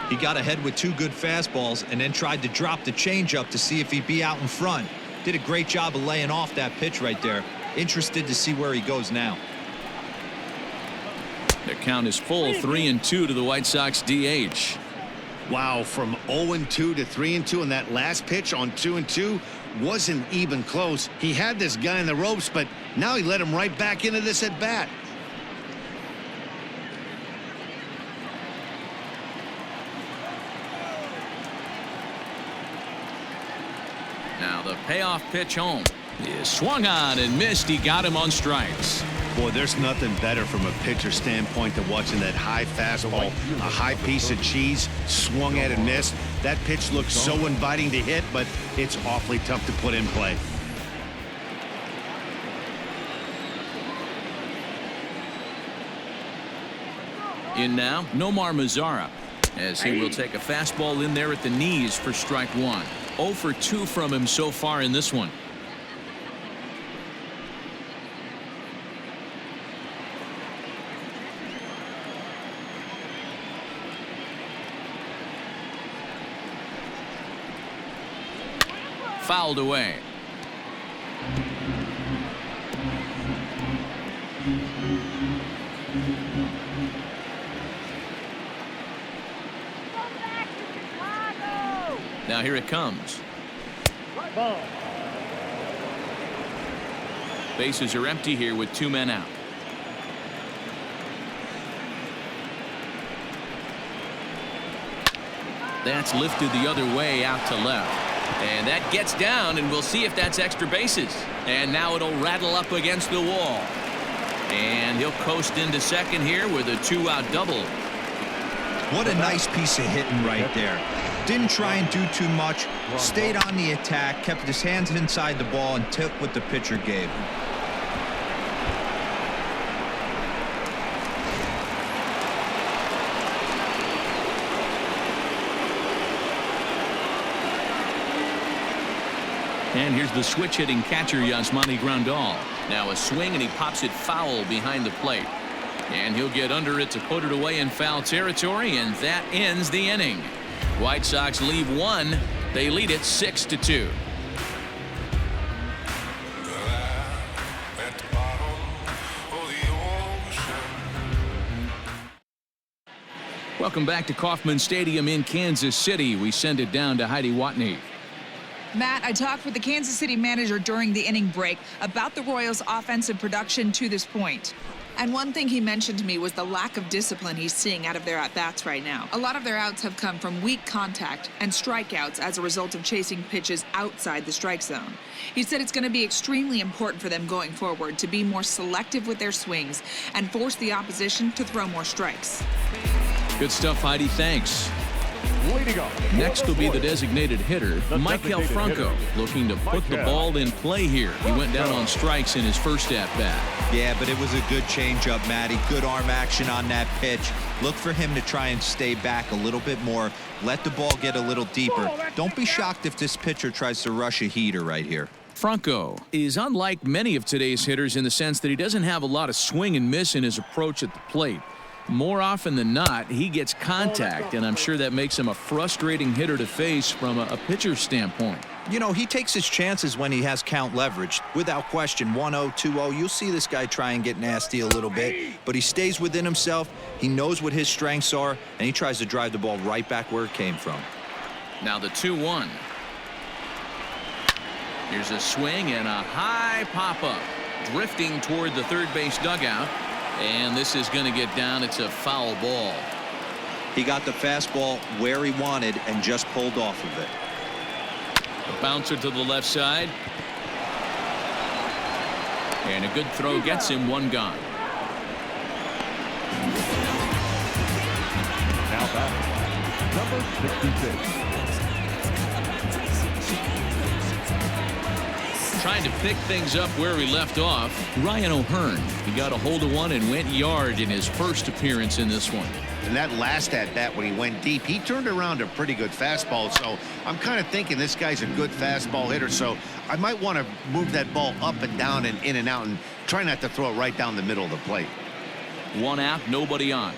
Speaker 3: He got ahead with 2 good fastballs and then tried to drop the changeup to see if he'd be out in front. Did a great job of laying off that pitch right there. Interested to see where he goes now.
Speaker 1: The count is full. 3-2 to the White Sox DH.
Speaker 2: Wow, from 0-2 to 3-2, and that last pitch on 2-2 wasn't even close. He had this guy in the ropes, but now he let him right back into this at bat.
Speaker 1: Now the payoff pitch home is swung on and missed. He got him on strikes.
Speaker 2: Boy, there's nothing better from a pitcher standpoint than watching that high fastball, a high piece of cheese, swung at and missed. That pitch looks so inviting to hit, but it's awfully tough to put in play.
Speaker 1: In now, Nomar Mazara, as he will take a fastball in there at the knees for strike one. 0 for 2 from him so far in this one. Fouled away. Now here it comes.
Speaker 4: Ball.
Speaker 1: Bases are empty here with 2 men out. That's lifted the other way out to left. And that gets down, and we'll see if that's extra bases. And now it'll rattle up against the wall. And he'll coast into second here with a 2-out double.
Speaker 3: What a nice piece of hitting right there. Didn't try and do too much. Stayed on the attack, kept his hands inside the ball, and took what the pitcher gave him.
Speaker 1: And here's the switch-hitting catcher, Yasmani Grandal. Now a swing, and he pops it foul behind the plate. And he'll get under it to put it away in foul territory, and that ends the inning. White Sox leave 1. They lead it 6-2. Welcome back to Kauffman Stadium in Kansas City. We send it down to Heidi Watney.
Speaker 7: Matt, I talked with the Kansas City manager during the inning break about the Royals' offensive production to this point. And one thing he mentioned to me was the lack of discipline he's seeing out of their at-bats right now. A lot of their outs have come from weak contact and strikeouts as a result of chasing pitches outside the strike zone. He said it's going to be extremely important for them going forward to be more selective with their swings and force the opposition to throw more strikes.
Speaker 1: Good stuff, Heidi. Thanks.
Speaker 6: Leading off.
Speaker 1: Next will be the designated hitter, Michael Franco, looking to put the ball in play here. He went down on strikes in his first at-bat.
Speaker 3: Yeah, but it was a good changeup, Matty. Good arm action on that pitch. Look for him to try and stay back a little bit more. Let the ball get a little deeper. Don't be shocked if this pitcher tries to rush a heater right here.
Speaker 1: Franco is unlike many of today's hitters in the sense that he doesn't have a lot of swing and miss in his approach at the plate. More often than not, he gets contact, and I'm sure that makes him a frustrating hitter to face from a pitcher's standpoint.
Speaker 3: You know, he takes his chances when he has count leverage. Without question, 1-0, 2-0, you'll see this guy try and get nasty a little bit, but he stays within himself. He knows what his strengths are, and he tries to drive the ball right back where it came from.
Speaker 1: Now the 2-1. Here's a swing and a high pop-up, drifting toward the third base dugout. And this is going to get down. It's a foul ball.
Speaker 3: He got the fastball where he wanted and just pulled off of it.
Speaker 1: A bouncer to the left side. And a good throw gets him one gone.
Speaker 6: Now batting, number 66.
Speaker 1: Trying to pick things up where he left off, Ryan O'Hearn. He got a hold of one and went yard in his first appearance in this one.
Speaker 2: And that last at-bat when he went deep, he turned around a pretty good fastball. So I'm kind of thinking this guy's a good fastball hitter. So I might want to move that ball up and down and in and out and try not to throw it right down the middle of the plate.
Speaker 1: One out, nobody on.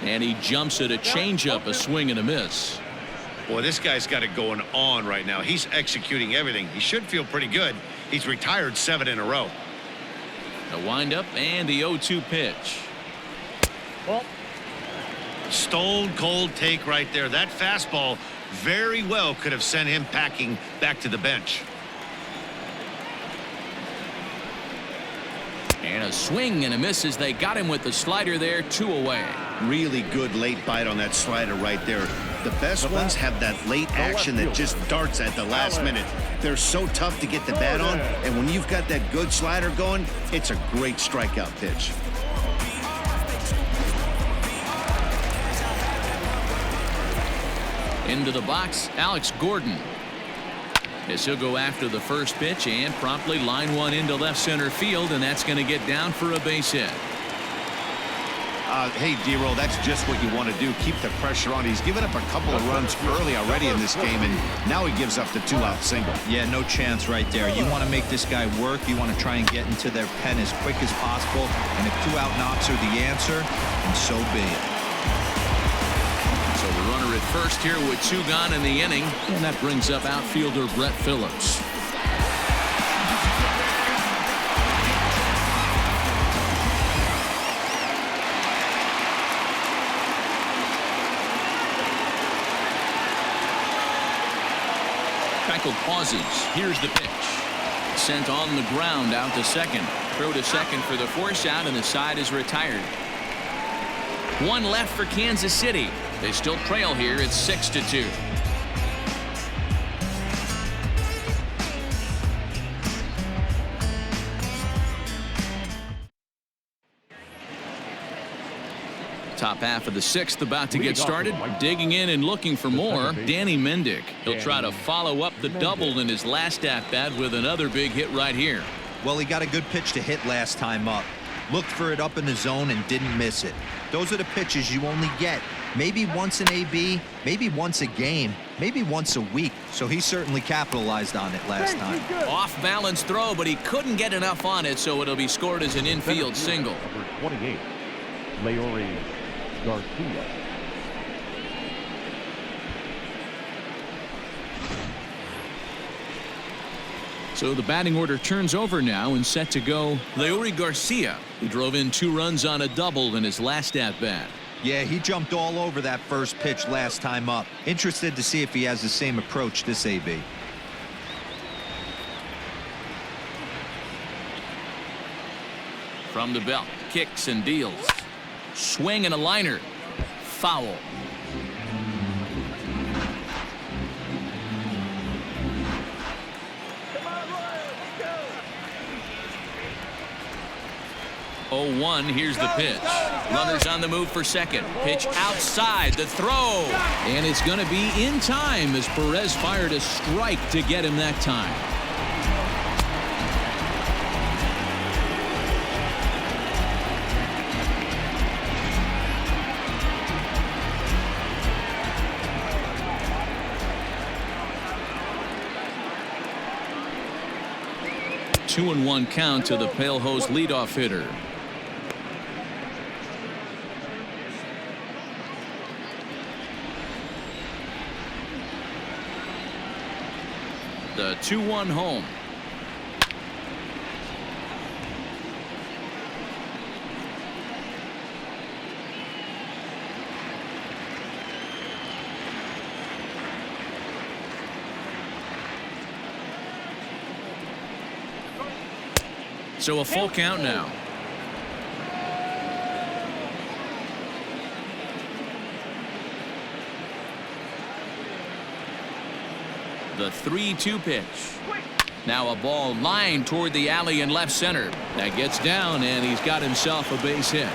Speaker 1: And he jumps at a changeup, a swing and a miss.
Speaker 5: Boy, this guy's got it going on right now. He's executing everything. He should feel pretty good. He's retired 7 in a row.
Speaker 1: A windup and the 0-2 pitch.
Speaker 4: Ball.
Speaker 5: Stone cold take right there. That fastball very well could have sent him packing back to the bench.
Speaker 1: And a swing and a miss as they got him with the slider there, 2 away.
Speaker 2: Really good late bite on that slider right there. The best ones have that late action that just darts at the last minute. They're so tough to get the bat on, and when you've got that good slider going, it's a great strikeout pitch.
Speaker 1: Into the box, Alex Gordon. As he'll go after the first pitch and promptly line one into left center field, and that's going to get down for a base hit.
Speaker 2: Hey, D-Roll, that's just what you want to do. Keep the pressure on. He's given up a couple of runs early already in this game, and now he gives up the 2-out single.
Speaker 3: Yeah, no chance right there. You want to make this guy work. You want to try and get into their pen as quick as possible. And if 2-out knocks are the answer, then so be it.
Speaker 1: So the runner at first here with 2 gone in the inning, and that brings up outfielder Brett Phillips. Keuchel pauses. Here's the pitch. Sent on the ground out to second. Throw to second for the force out, and the side is retired. 1 left for Kansas City. They still trail here. It's 6-2. Top half of the 6th about to get started. Digging in and looking for more, Danny Mendick. He'll try to follow up the double in his last at-bat with another big hit right here.
Speaker 3: Well, he got a good pitch to hit last time up. Looked for it up in the zone and didn't miss it. Those are the pitches you only get. Maybe once an AB, maybe once a game, maybe once a week. So he certainly capitalized on it last time.
Speaker 1: Off-balance throw, but he couldn't get enough on it, so it'll be scored as an infield single.
Speaker 6: Number 28, Leori Garcia.
Speaker 1: So the batting order turns over now and set to go Leori Garcia, who drove in 2 runs on a double in his last at-bat.
Speaker 3: Yeah, he jumped all over that first pitch last time up. Interested to see if he has the same approach this AB.
Speaker 1: From the belt, kicks and deals. Swing and a liner. Foul. Oh, 1, here's the pitch. Runners on the move for second. Pitch outside, the throw. And it's going to be in time as Perez fired a strike to get him that time. Two and 1 count to the Pale Hose leadoff hitter. The 2-1 home. So a full count now. The 3-2 pitch. Now a ball lined toward the alley in left center. That gets down, and he's got himself a base hit.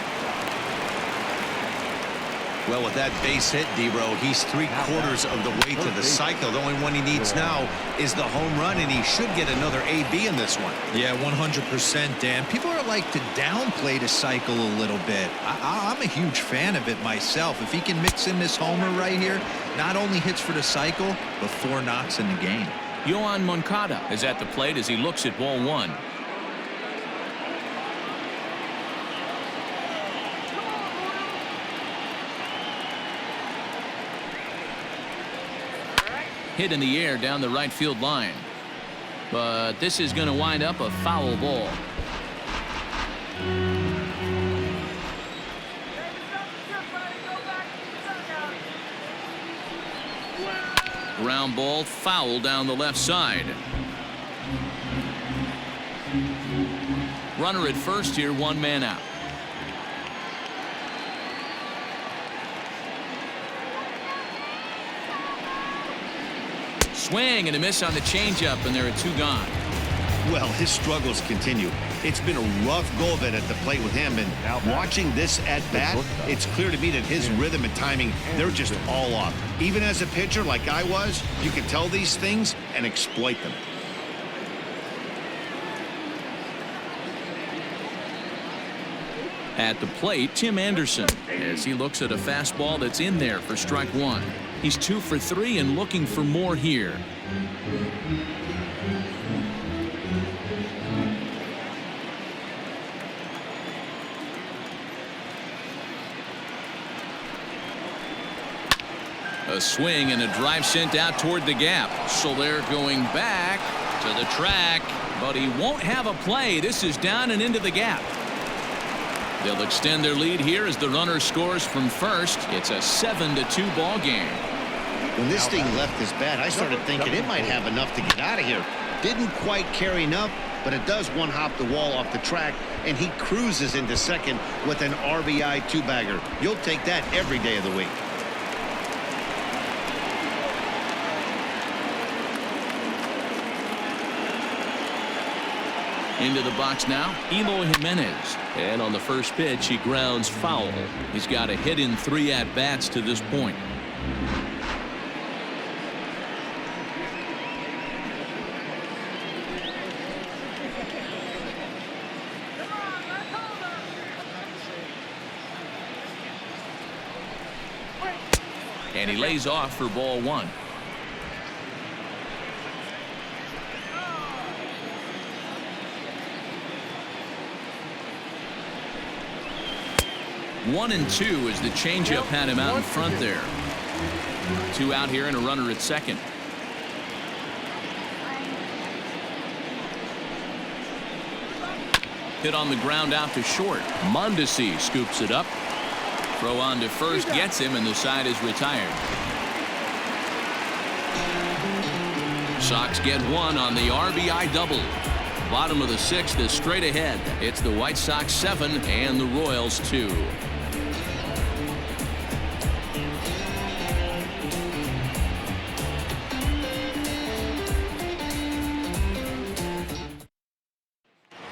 Speaker 2: Well, with that base hit, D-Row, he's 3/4 of the way to the cycle. The only one he needs now is the home run, and he should get another AB in this one.
Speaker 3: Yeah, 100%, Dan. People are like to downplay the cycle a little bit. I'm a huge fan of it myself. If he can mix in this homer right here, not only hits for the cycle, but 4 knocks in the game.
Speaker 1: Yohan Moncada is at the plate as he looks at ball 1. Hit in the air down the right field line. But this is going to wind up a foul ball. Ground ball foul down the left side. Runner at first here, 1 man out. Swing and a miss on the changeup, and there are 2 gone.
Speaker 2: Well, his struggles continue. It's been a rough go of it at the plate with him, and watching this at bat, it's clear to me that his rhythm and timing, they're just all off. Even as a pitcher like I was, you can tell these things and exploit them.
Speaker 1: At the plate, Tim Anderson, as he looks at a fastball that's in there for strike 1. He's 2 for 3 and looking for more here. A swing and a drive sent out toward the gap. Soler going back to the track, but he won't have a play. This is down and into the gap. They'll extend their lead here as the runner scores from first. It's a 7-2 ball game.
Speaker 2: When this thing left his bat, I started thinking it might have enough to get out of here. Didn't quite carry enough, but it does one-hop the wall off the track, and he cruises into second with an RBI 2-bagger. You'll take that every day of the week.
Speaker 1: Into the box now, Eloy Jimenez. And on the first pitch, he grounds foul. He's got a hit in 3 at-bats to this point. And he lays off for ball 1. One and 2 as the changeup had him out in front there. 2 out here and a runner at second. Hit on the ground out to short. Mondesi scoops it up. Throw on to first gets him, and the side is retired. Sox get 1 on the RBI double. Bottom of the 6th is straight ahead. It's the White Sox 7 and the Royals 2.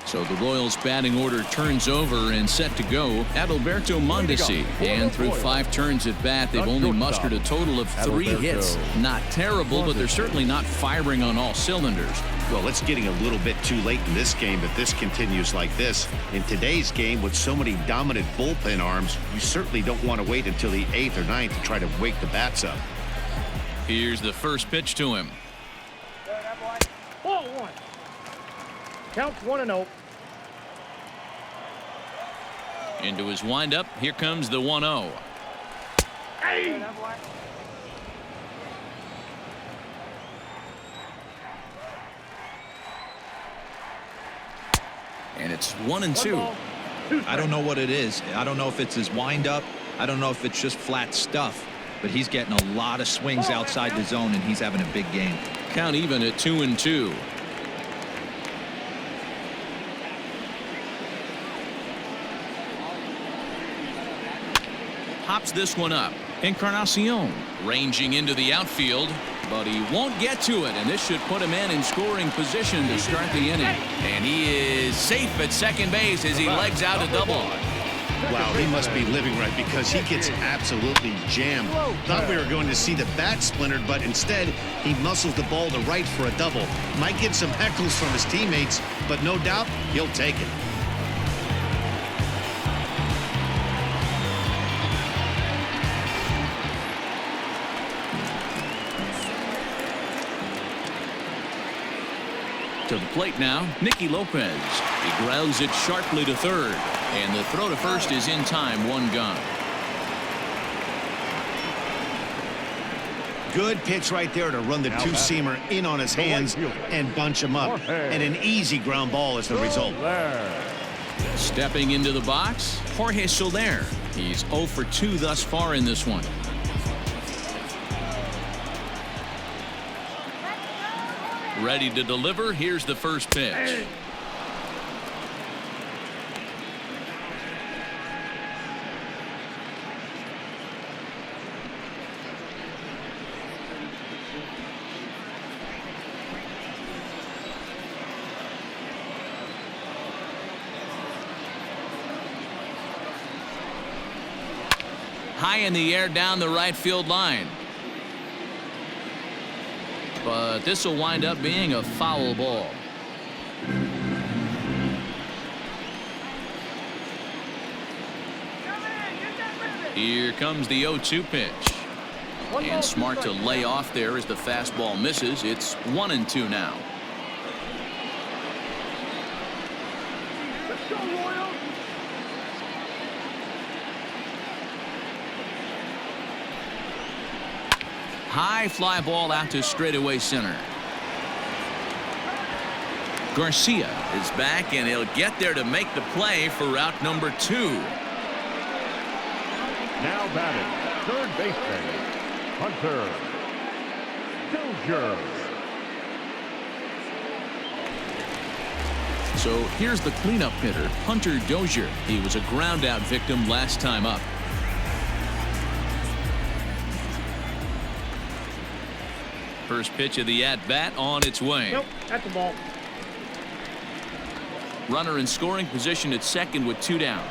Speaker 1: So the Royals batting order turns over and set to go. Adalberto Mondesi, and through 5 turns at bat, they've only mustered a total of 3 hits. Not terrible, but they're certainly not firing on all cylinders.
Speaker 2: Well, it's getting a little bit too late in this game if this continues like this. In today's game, with so many dominant bullpen arms, you certainly don't want to wait until the 8th or 9th to try to wake the bats up.
Speaker 1: Here's the first pitch to him.
Speaker 4: Ball 1. Counts 1-0.
Speaker 1: Into his windup. Here comes the 1-0.
Speaker 4: Hey!
Speaker 1: And it's 1-2.
Speaker 3: I don't know what it is. I don't know if it's his windup. I don't know if it's just flat stuff. But he's getting a lot of swings outside the zone, and he's having a big game.
Speaker 1: Count even at 2-2. Pops this one up. Encarnacion ranging into the outfield, but he won't get to it, and this should put him in scoring position to start the inning. And he is safe at second base as he legs out a double.
Speaker 2: Wow, he must be living right because he gets absolutely jammed. Thought we were going to see the bat splintered, but instead he muscles the ball to right for a double. Might get some heckles from his teammates, but no doubt he'll take it.
Speaker 1: To the plate now, Nicky Lopez. He grounds it sharply to third, and the throw to first is in time, 1 gone.
Speaker 2: Good pitch right there to run the 2-seamer in on his hands and bunch him up. And an easy ground ball is the result.
Speaker 1: Stepping into the box, Jorge Soler. He's 0 for 2 thus far in this one. Ready to deliver. Here's the first pitch. High in the air down the right field line. But this will wind up being a foul ball. Here comes the 0-2 pitch. And smart to lay off there as the fastball misses. It's 1-2 now. High fly ball out to straightaway center. Garcia is back, and he'll get there to make the play for route number 2.
Speaker 6: Now batting, third baseman, Hunter Dozier.
Speaker 1: So here's the cleanup hitter, Hunter Dozier. He was a ground out victim last time up. First pitch of the at-bat on its way.
Speaker 4: Nope, that's the ball.
Speaker 1: Runner in scoring position at second with 2 down.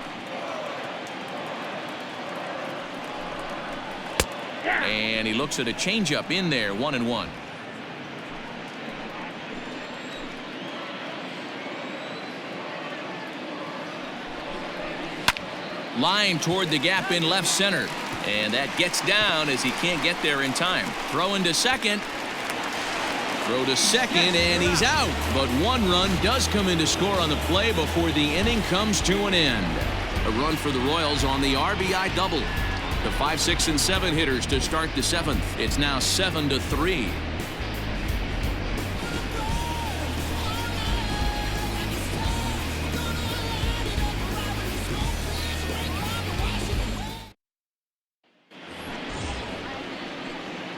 Speaker 1: And he looks at a changeup in there, 1-1. Line toward the gap in left center. And that gets down as he can't get there in time. Throw into second. Throw to second, and he's out. But 1 run does come in to score on the play before the inning comes to an end. A run for the Royals on the RBI double. The 5, 6, and 7 hitters to start the 7th. It's now 7-3.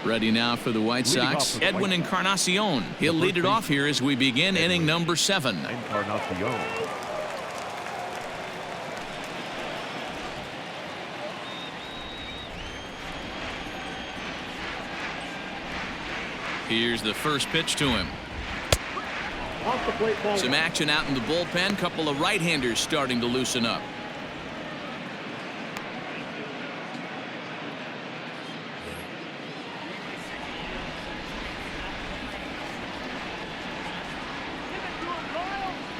Speaker 1: Ready now for the White Sox, Edwin Encarnacion. He'll lead it off here as we begin inning number 7.
Speaker 6: Encarnacion.
Speaker 1: Here's the first pitch to him.
Speaker 4: Off the plate, ball.
Speaker 1: Some action out in the bullpen. Couple of right-handers starting to loosen up.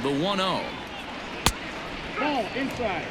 Speaker 1: The 1-0.
Speaker 4: Ball inside.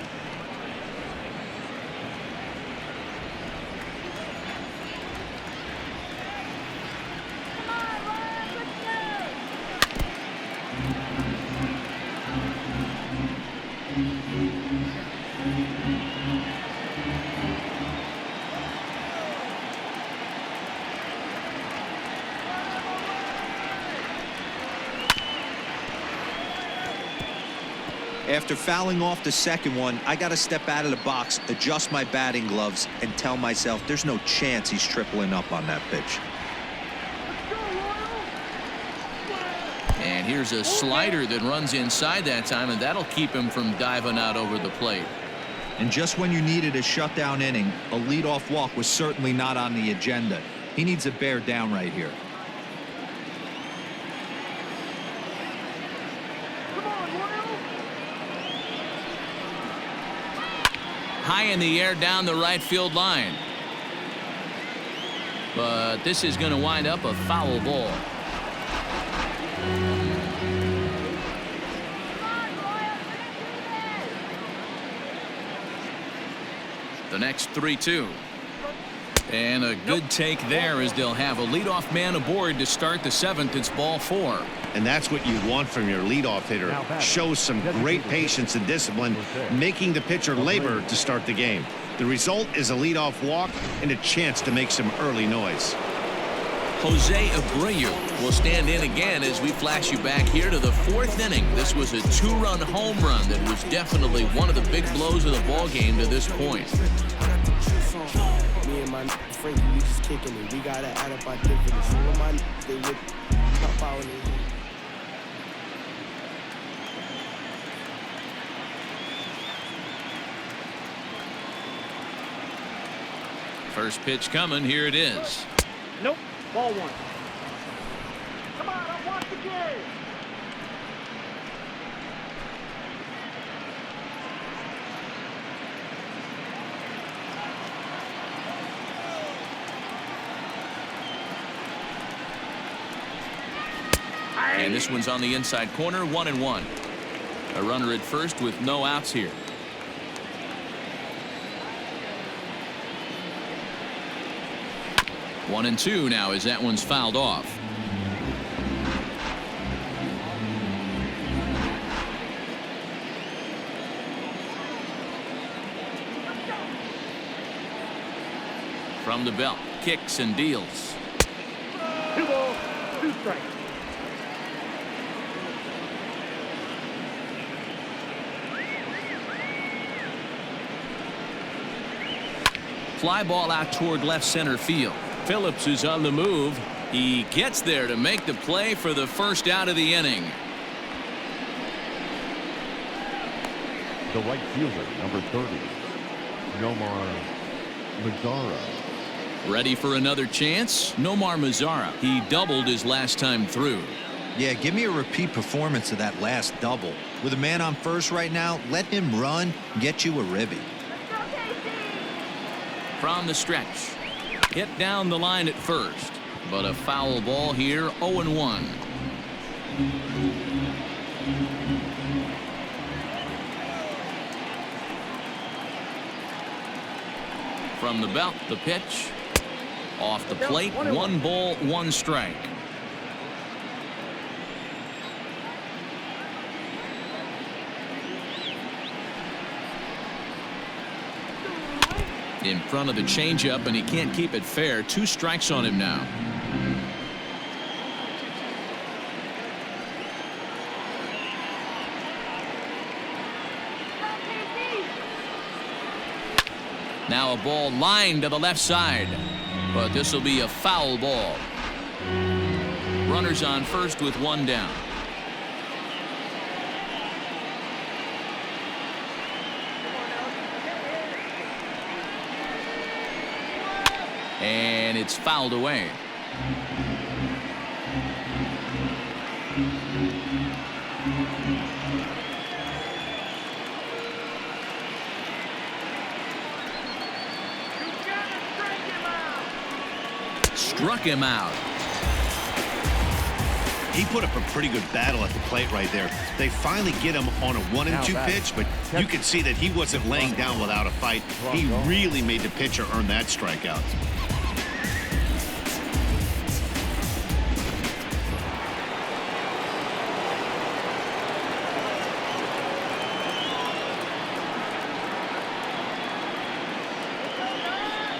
Speaker 3: After fouling off the second one, I got to step out of the box, adjust my batting gloves, and tell myself there's no chance he's tripling up on that pitch.
Speaker 1: And here's a slider that runs inside that time, and that'll keep him from diving out over the plate.
Speaker 3: And just when you needed a shutdown inning, a leadoff walk was certainly not on the agenda. He needs to bear down right here.
Speaker 1: High in the air down the right field line. But this is going to wind up a foul ball. The next 3-2. And a good take there as they'll have a leadoff man aboard to start the 7th. It's ball 4.
Speaker 2: And that's what you want from your leadoff hitter. Shows some great patience and discipline, making the pitcher labor to start the game. The result is a leadoff walk and a chance to make some early noise.
Speaker 1: Jose Abreu will stand in again as we flash you back here to the 4th inning. This was a 2-run home run that was definitely one of the big blows of the ball game to this point.
Speaker 8: Me and my Frankie, we just kicking it. We gotta add up our difference. They with
Speaker 1: First pitch coming. Here it is.
Speaker 4: Nope. Ball one. Come on, I want the game.
Speaker 1: And this one's on the inside corner, 1-1. A runner at first with no outs here. One and two now as that one's fouled off. From the belt, kicks and deals.
Speaker 4: 2 balls, 2 strikes.
Speaker 1: Fly ball out toward left center field. Phillips is on the move. He gets there to make the play for the first out of the inning.
Speaker 6: The right fielder, number 30, Nomar Mazara.
Speaker 1: Ready for another chance? Nomar Mazara. He doubled his last time through.
Speaker 3: Yeah, give me a repeat performance of that last double. With a man on first right now, let him run, get you a ribby.
Speaker 1: From the stretch. Hit down the line at first. But a foul ball here, 0-1. From the belt, the pitch. Off the plate, 1 ball, 1 strike. In front of the changeup, and he can't keep it fair. 2 strikes on him now. Now a ball lined to the left side, but this will be a foul ball. Runners on first with 1 down. And it's fouled away. Struck him out.
Speaker 2: He put up a pretty good battle at the plate right there. They finally get him on a 1-2 pitch, but you can see that he wasn't laying down without a fight. He really made the pitcher earn that strikeout.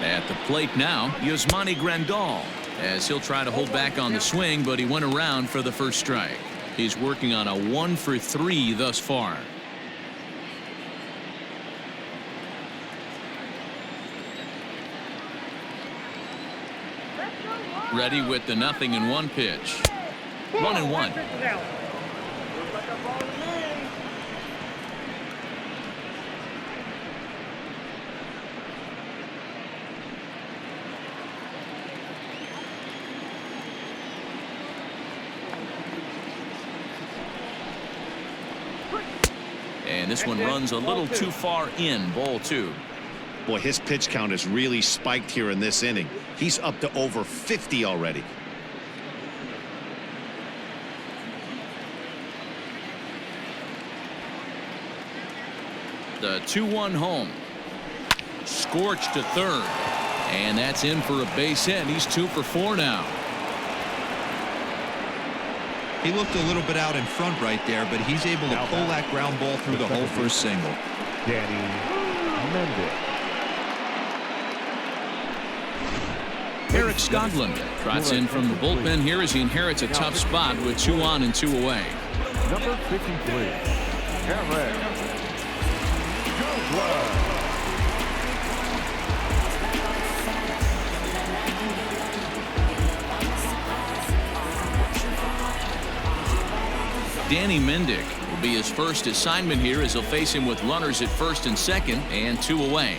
Speaker 1: At the plate now, Yasmani Grandal, as he'll try to hold back on the swing, but he went around for the first strike. He's working on a 1 for 3 thus far. Ready with the 0-1 pitch. 1-1. And this one runs a little too far in, ball 2.
Speaker 2: Boy, his pitch count has really spiked here in this inning. He's up to over 50 already.
Speaker 1: The 2-1 home. Scorched to third. And that's in for a base hit. He's 2 for 4 now.
Speaker 3: He looked a little bit out in front right there, but he's able to pull that ground ball through the hole for a single.
Speaker 6: Danny Mendick.
Speaker 1: Eric Skoglund trots in from the bullpen here as he inherits a tough spot with 2 on and 2 away.
Speaker 6: Number 53, Eric Skoglund.
Speaker 1: Danny Mendick will be his first assignment here as he'll face him with runners at first and second and 2 away.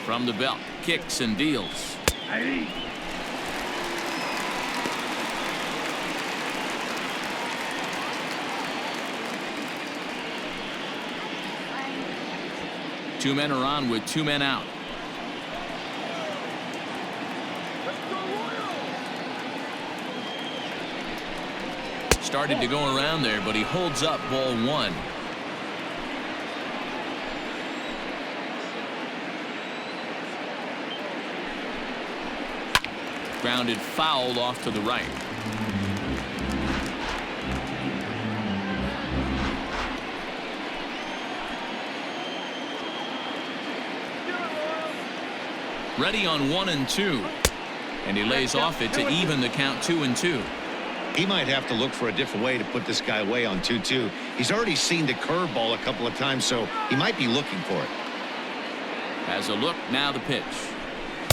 Speaker 1: From the belt, kicks and deals. Two men are on with 2 men out. Started to go around there, but he holds up ball 1. Grounded foul off to the right. Ready on 1 and 2. And he lays off it to even the count 2 and 2.
Speaker 2: He might have to look for a different way to put this guy away on 2-2. He's already seen the curveball a couple of times, so he might be looking for it.
Speaker 1: Has a look, now the pitch.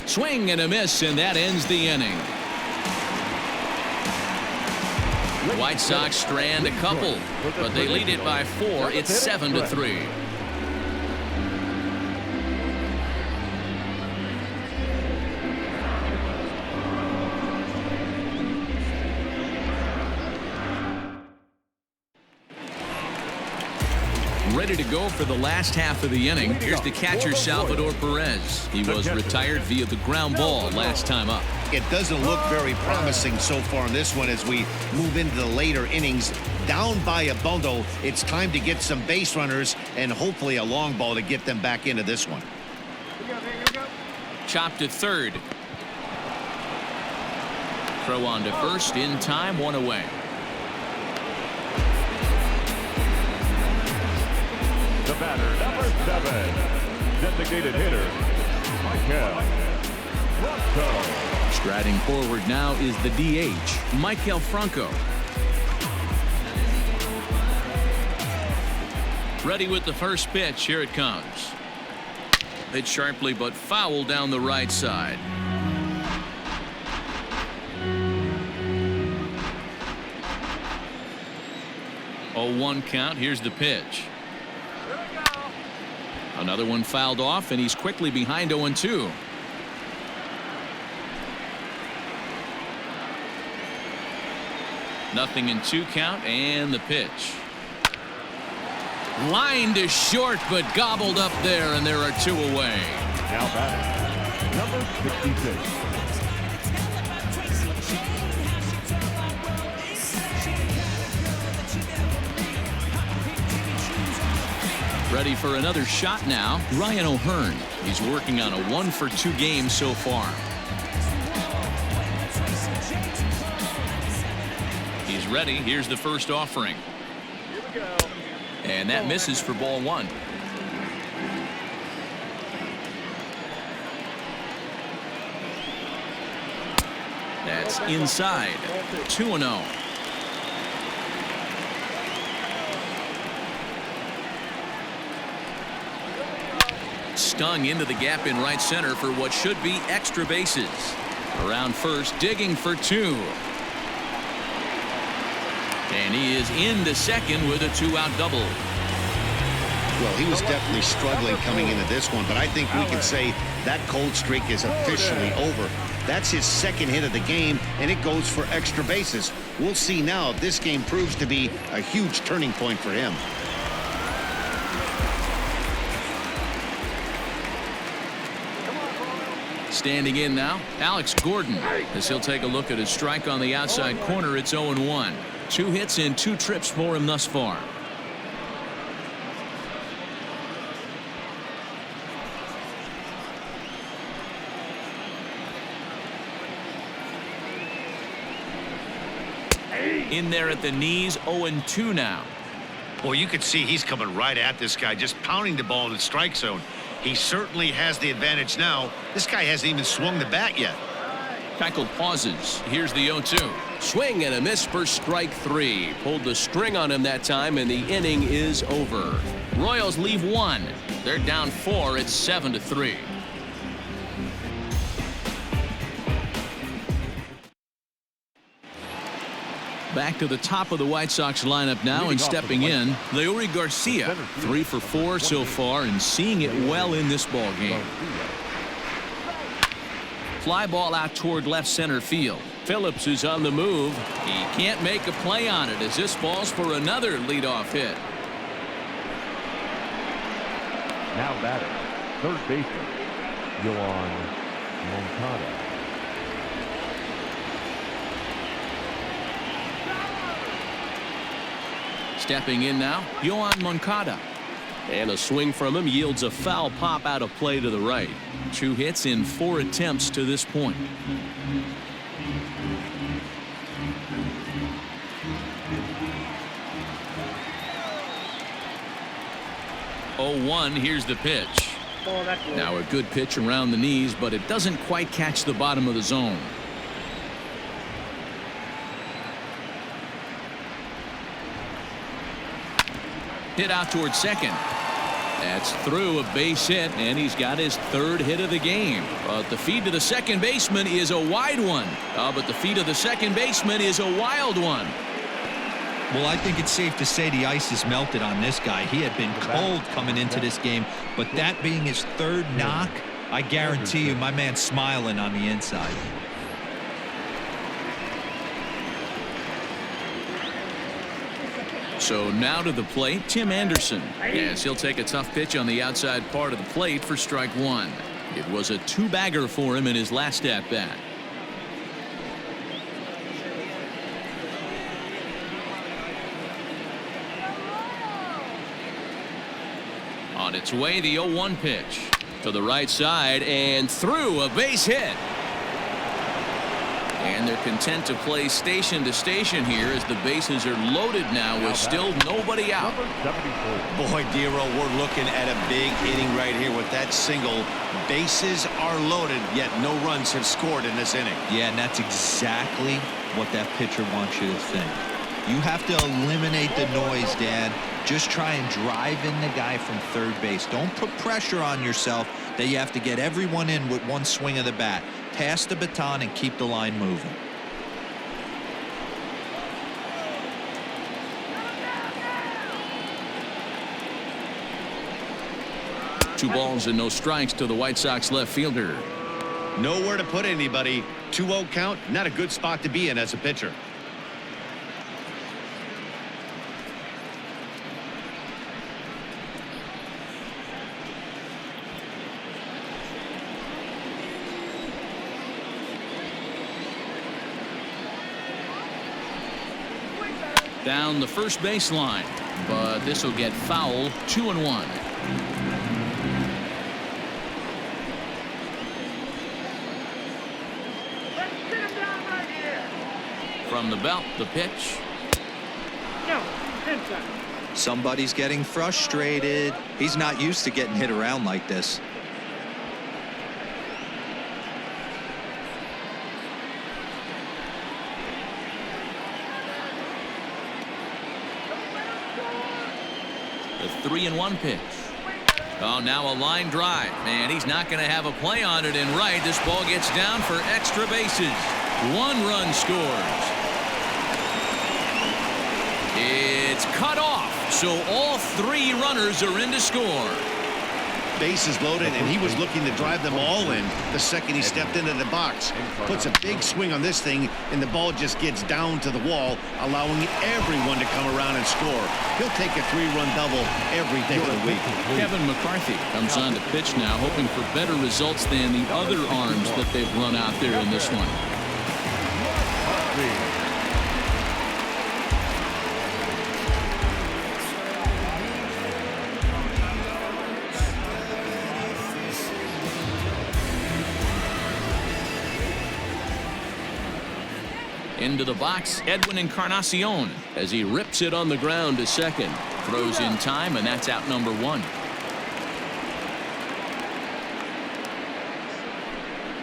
Speaker 1: Swing and a miss, and that ends the inning. The White Sox strand a couple, but they lead it by 4. It's 7-3. Ready to go for the last half of the inning. Here's the catcher, Salvador Perez. He was retired via the ground ball last time up.
Speaker 2: It doesn't look very promising so far in this one as we move into the later innings. Down by a bundle, it's time to get some base runners and hopefully a long ball to get them back into this one.
Speaker 1: Chopped to third. Throw on to first in time, 1 away.
Speaker 6: The batter, number 7, designated hitter, Michael Franco.
Speaker 1: Striding forward now is the DH, Michael Franco. Ready with the first pitch. Here it comes. Hit sharply but foul down the right side. Oh, 1 count. Here's the pitch. Another one fouled off, and he's quickly behind 0-2. Nothing in 2 count, and the pitch. Line to short, but gobbled up there, and there are 2 away.
Speaker 6: Now batting, number 66.
Speaker 1: Ready for another shot now, Ryan O'Hearn. He's working on a 1-for-2 game so far. He's ready. Here's the first offering. And that misses for ball 1. That's inside. 2-0. Stung into the gap in right center for what should be extra bases. Around first, digging for 2. And he is into second with a 2-out double.
Speaker 2: Well, he was definitely struggling coming into this one, but I think we can say that cold streak is officially over. That's his second hit of the game, and it goes for extra bases. We'll see now if this game proves to be a huge turning point for him.
Speaker 1: Standing in now, Alex Gordon, as he'll take a look at his strike on the outside corner. It's 0-1. 2 hits and 2 trips for him thus far. In there at the knees, 0-2 now.
Speaker 5: Well, you could see he's coming right at this guy, just pounding the ball in the strike zone. He certainly has the advantage now. This guy hasn't even swung the bat yet.
Speaker 1: Keuchel pauses. Here's the 0-2.
Speaker 8: Swing and a miss for strike 3. Pulled the string on him that time, and the inning is over.
Speaker 1: Royals leave 1. They're down 4. It's 7-3. Back to the top of the White Sox lineup now, and stepping in, Leury Garcia. 3 for 4 so far, and seeing it well in this ball game. Fly ball out toward left center field. Phillips is on the move. He can't make a play on it as this falls for another leadoff hit.
Speaker 6: Now batting, third baseman, Yoan Moncada.
Speaker 1: Stepping in now, Yoan Moncada.
Speaker 8: And a swing from him yields a foul pop out of play to the right.
Speaker 1: 2 hits in 4 attempts to this point. 0-1, here's the pitch.
Speaker 4: Oh, that's low.
Speaker 1: Now a good pitch around the knees, but it doesn't quite catch the bottom of the zone. Hit out towards second. That's through, a base hit, and he's got his 3rd hit of the game. But the feed to the second baseman is a wide one. But the feed of the second baseman is a wild one.
Speaker 3: Well, I think it's safe to say the ice is melted on this guy. He had been cold coming into this game, but that being his 3rd knock, I guarantee you my man's smiling on the inside.
Speaker 1: So now to the plate, Tim Anderson. Yes, he'll take a tough pitch on the outside part of the plate for strike 1. It was a 2-bagger for him in his last at-bat. On its way, the 0-1 pitch. To the right side and through, a base hit. And they're content to play station to station here as the bases are loaded now with still nobody out.
Speaker 2: Boy, Dero, we're looking at a big inning right here with that single. Bases are loaded, yet no runs have scored in this inning.
Speaker 3: Yeah, and that's exactly what that pitcher wants you to think. You have to eliminate the noise, Dan. Just try and drive in the guy from 3rd base. Don't put pressure on yourself that you have to get everyone in with one swing of the bat. Pass the baton and keep the line moving.
Speaker 1: Two balls and no strikes to the White Sox left fielder.
Speaker 5: Nowhere to put anybody. 2-0 count, not a good spot to be in as a pitcher.
Speaker 1: Down the first baseline, but this will get foul. 2-1. From the belt, the pitch.
Speaker 4: No, inside.
Speaker 3: Somebody's getting frustrated. He's not used to getting hit around like this.
Speaker 1: The 3-1 pitch. Oh, now a line drive. Man, he's not going to have a play on it in right. This ball gets down for extra bases. 1 run scores. It's cut off, so all 3 runners are in to score.
Speaker 2: Bases loaded, and he was looking to drive them all in the second he stepped into the box. Puts a big swing on this thing, and the ball just gets down to the wall, allowing everyone to come around and score. He'll take a 3-run double every day of the week.
Speaker 1: Kevin McCarthy comes on to pitch now, hoping for better results than the other arms that they've run out there in this one. Into the box, Edwin Encarnacion as he rips it on the ground to second. Throws in time, and that's out number 1.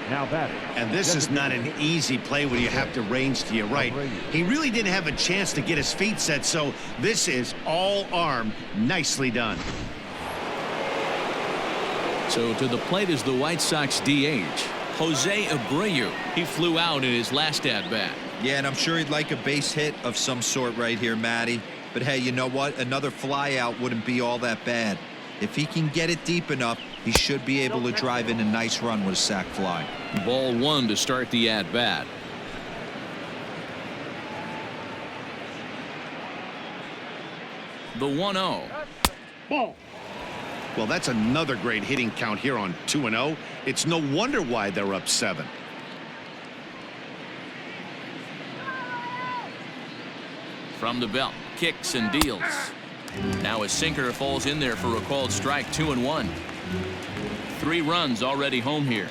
Speaker 6: Now batting.
Speaker 2: And this is not an easy play when you have to range to your right. He really didn't have a chance to get his feet set, so this is all arm. Nicely done.
Speaker 1: So to the plate is the White Sox DH, Jose Abreu. He flew out in his last at-bat.
Speaker 3: Yeah, and I'm sure he'd like a base hit of some sort right here, Matty. But hey, you know what? Another fly out wouldn't be all that bad. If he can get it deep enough, he should be able to drive in a nice run with a sac fly.
Speaker 1: Ball one to start the at-bat. The 1-0.
Speaker 4: Ball.
Speaker 2: Well, that's another great hitting count here on 2-0. It's no wonder why they're up 7.
Speaker 1: From the belt, kicks and deals. Now a sinker falls in there for a called strike. 2-1. 3 runs already home here.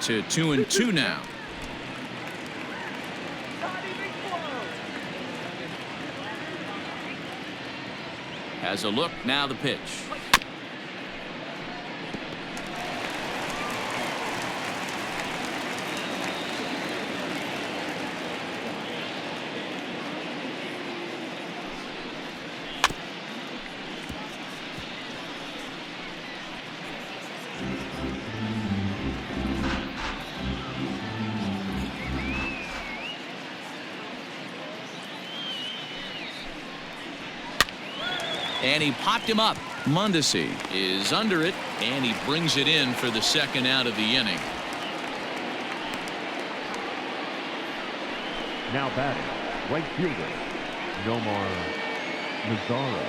Speaker 1: To 2-2 now. Has a look, now the pitch. And he popped him up. Mondesi is under it, and he brings it in for the second out of the inning.
Speaker 6: Now batting, right fielder, Nomar Mazara.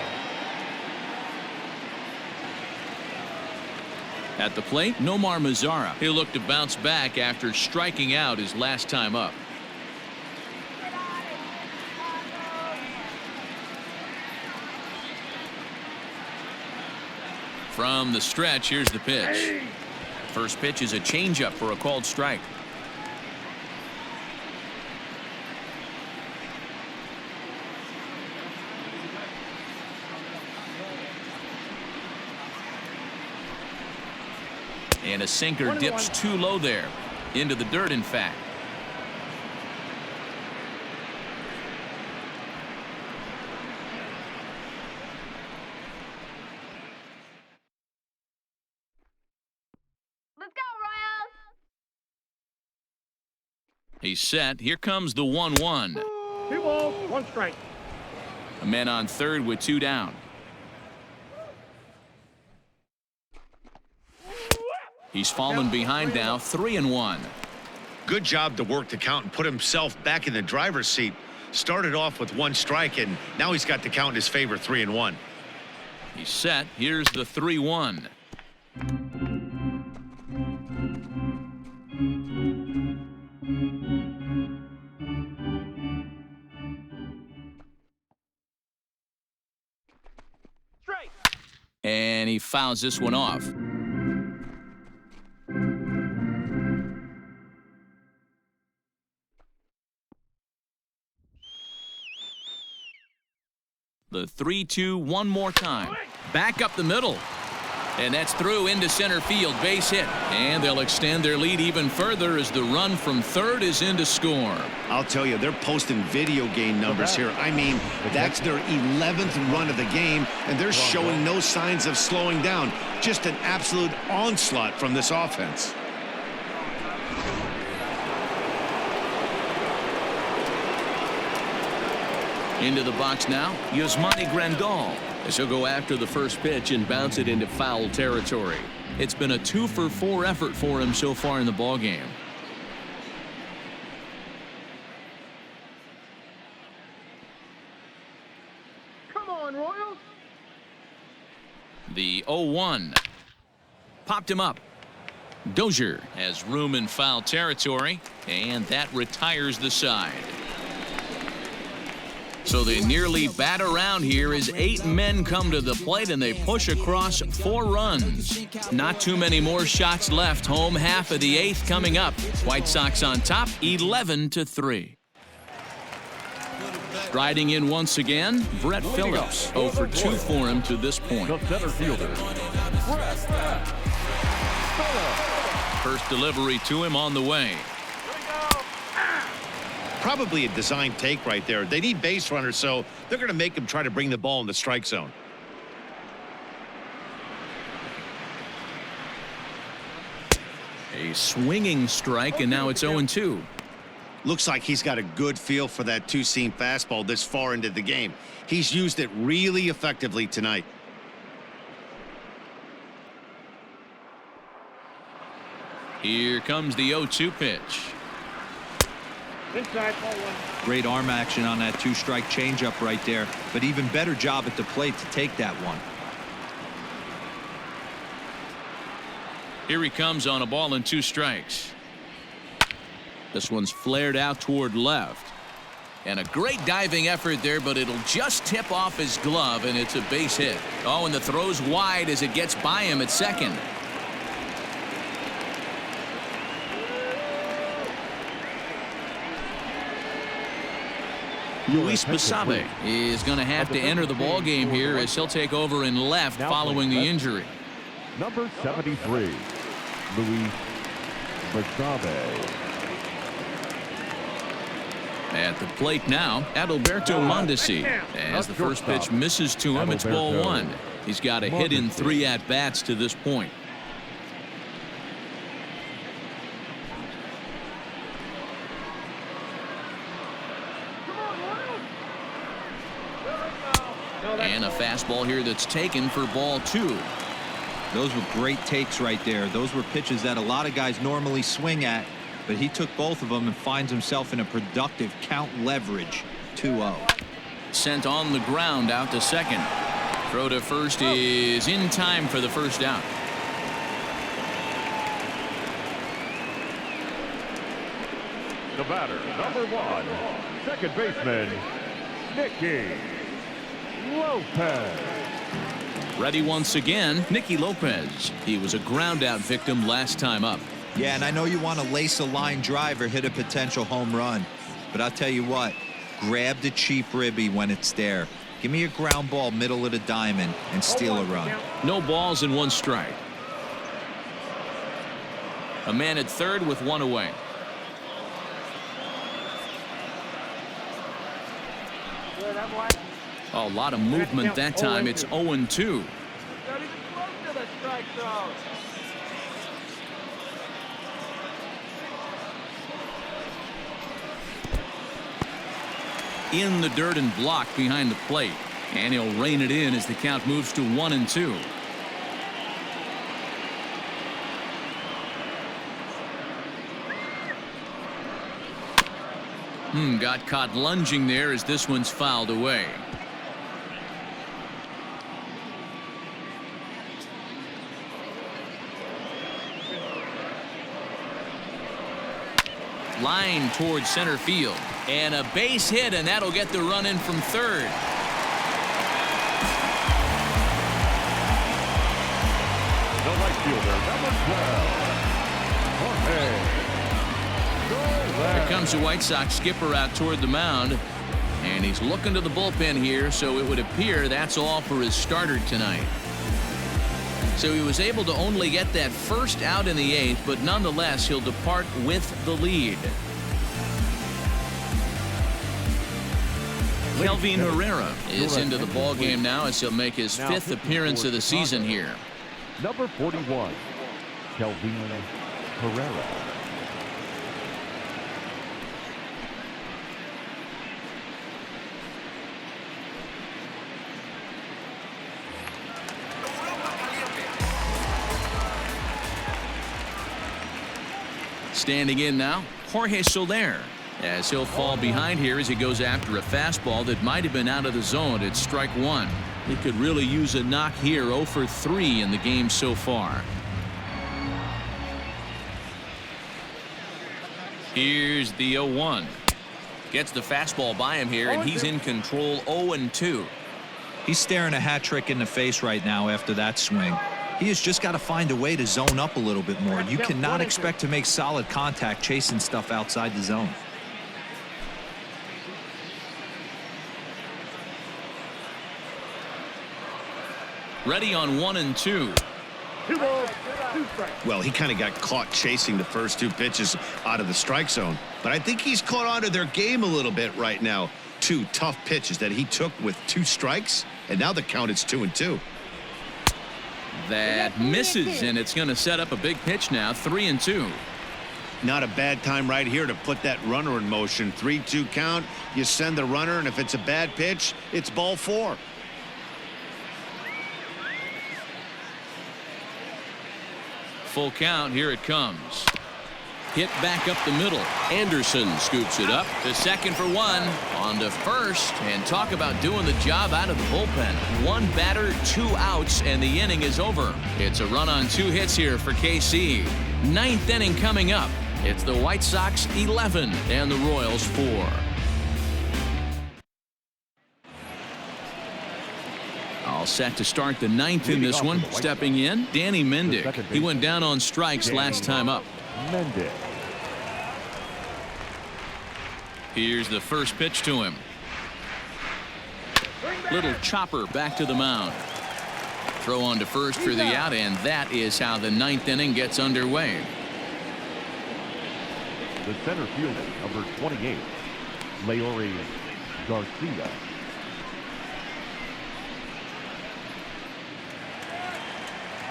Speaker 1: At the plate, Nomar Mazara. He'll look to bounce back after striking out his last time up. From the stretch, here's the pitch. First pitch is a changeup for a called strike. And a sinker dips too low there. Into the dirt, in fact. He's set. Here comes the 1-1.
Speaker 4: 2 balls, 1 strike.
Speaker 1: A man on third with 2 down. He's fallen behind now, 3-1.
Speaker 5: Good job to work the count and put himself back in the driver's seat. Started off with 1 strike, and now he's got the count in his favor, 3-1.
Speaker 1: He's set. Here's the 3-1. And he fouls this one off. The 3-2 one more time. Back up the middle. And that's through into center field. Base hit. And they'll extend their lead even further as the run from third is in to score.
Speaker 2: I'll tell you, they're posting video game numbers here. I mean, that's their 11th run of the game, and they're showing no signs of slowing down. Just an absolute onslaught from this offense.
Speaker 1: Into the box now, Yasmani Grandal, as he'll go after the first pitch and bounce it into foul territory. It's been a 2-for-4 effort for him so far in the ballgame.
Speaker 4: Come on, Royals.
Speaker 1: The 0-1. Popped him up. Dozier has room in foul territory, and that retires the side. So they nearly bat around here as 8 men come to the plate and they push across 4 runs. Not too many more shots left. Home half of the 8th coming up. White Sox on top 11-3. Riding in once again, Brett Phillips. 0 for 2 for him to this point.
Speaker 6: The center fielder, Brett.
Speaker 1: First delivery to him on the way.
Speaker 5: Probably a design take right there. They need base runners, so they're going to make him try to bring the ball in the strike zone.
Speaker 1: A swinging strike, and now it's 0-2.
Speaker 5: Looks like he's got a good feel for that two-seam fastball this far into the game. He's used it really effectively tonight.
Speaker 1: Here comes the 0-2 pitch.
Speaker 4: Inside, ball one.
Speaker 3: Great arm action on that two-strike changeup right there, but even better job at the plate to take that one.
Speaker 1: Here he comes on a ball and 2 strikes. This one's flared out toward left. And a great diving effort there, but it'll just tip off his glove, and it's a base hit. Oh, and the throw's wide as it gets by him at second. Luis Basabe is going to have to enter the ball game here as he'll take over in left following the injury.
Speaker 6: Number 73, Luis Basabe.
Speaker 1: At the plate now, Adalberto Mondesi. As the first pitch misses to him, it's ball 1. He's got a hit in 3 at-bats to this point. And a fastball here that's taken for ball 2.
Speaker 3: Those were great takes right there. Those were pitches that a lot of guys normally swing at, but he took both of them and finds himself in a productive count leverage. 2-0.
Speaker 1: Sent on the ground out to second. Throw to first is in time for the first out.
Speaker 6: The batter, number 1, second baseman, Nicky Lopez.
Speaker 1: Ready once again, Nicky Lopez. He was a ground out victim last time up.
Speaker 3: Yeah, and I know you want to lace a line drive or hit a potential home run, but I'll tell you what, grab the cheap ribby when it's there. Give me a ground ball middle of the diamond and steal a run.
Speaker 1: No balls and 1 strike. A man at third with 1 away. A lot of movement that time. It's 0-2. In the dirt and blocked behind the plate, and he'll rein it in as the count moves to 1-2. Got caught lunging there as this one's fouled away. Line towards center field, and a base hit, and that'll get the run in from third.
Speaker 6: The right fielder, number 12,
Speaker 1: Here comes the White Sox skipper out toward the mound, and he's looking to the bullpen here, so it would appear that's all for his starter tonight. So he was able to only get that first out in the 8th, but nonetheless he'll depart with the lead. Kelvin Herrera is into the ball game now as he'll make his 5th appearance of the season here.
Speaker 6: Number 41, Kelvin Herrera.
Speaker 1: Standing in now, Jorge Soler, as he'll fall behind here as he goes after a fastball that might have been out of the zone at strike 1. He could really use a knock here. 0 for 3 in the game so far. Here's the 0-1. Gets the fastball by him here, and he's in control. 0-2.
Speaker 3: He's staring a hat trick in the face right now after that swing. He has just got to find a way to zone up a little bit more. You cannot expect to make solid contact chasing stuff outside the zone.
Speaker 1: Ready on 1-2.
Speaker 4: 2 balls, 2 strikes.
Speaker 2: Well, he kind of got caught chasing the first 2 pitches out of the strike zone. But I think he's caught on to their game a little bit right now. 2 tough pitches that he took with 2 strikes, and now the count is 2-2.
Speaker 1: That misses, and it's going to set up a big pitch now, 3-2.
Speaker 2: Not a bad time right here to put that runner in motion. 3-2 count. You send the runner, and if it's a bad pitch, it's ball 4.
Speaker 1: Full count. Here it comes. Hit back up the middle. Anderson scoops it up to second for 1. On to first. And talk about doing the job out of the bullpen. 1 batter, 2 outs, and the inning is over. It's a run on 2 hits here for KC. 9th inning coming up. It's the White Sox 11 and the Royals 4. All set to start the 9th in this one. Stepping in, Danny Mendick. He went down on strikes last time up.
Speaker 6: Mendick.
Speaker 1: Here's the first pitch to him. Little chopper back to the mound. Throw on to first for the out, and that is how the 9th inning gets underway.
Speaker 6: The center fielder, number 28, Leori Garcia.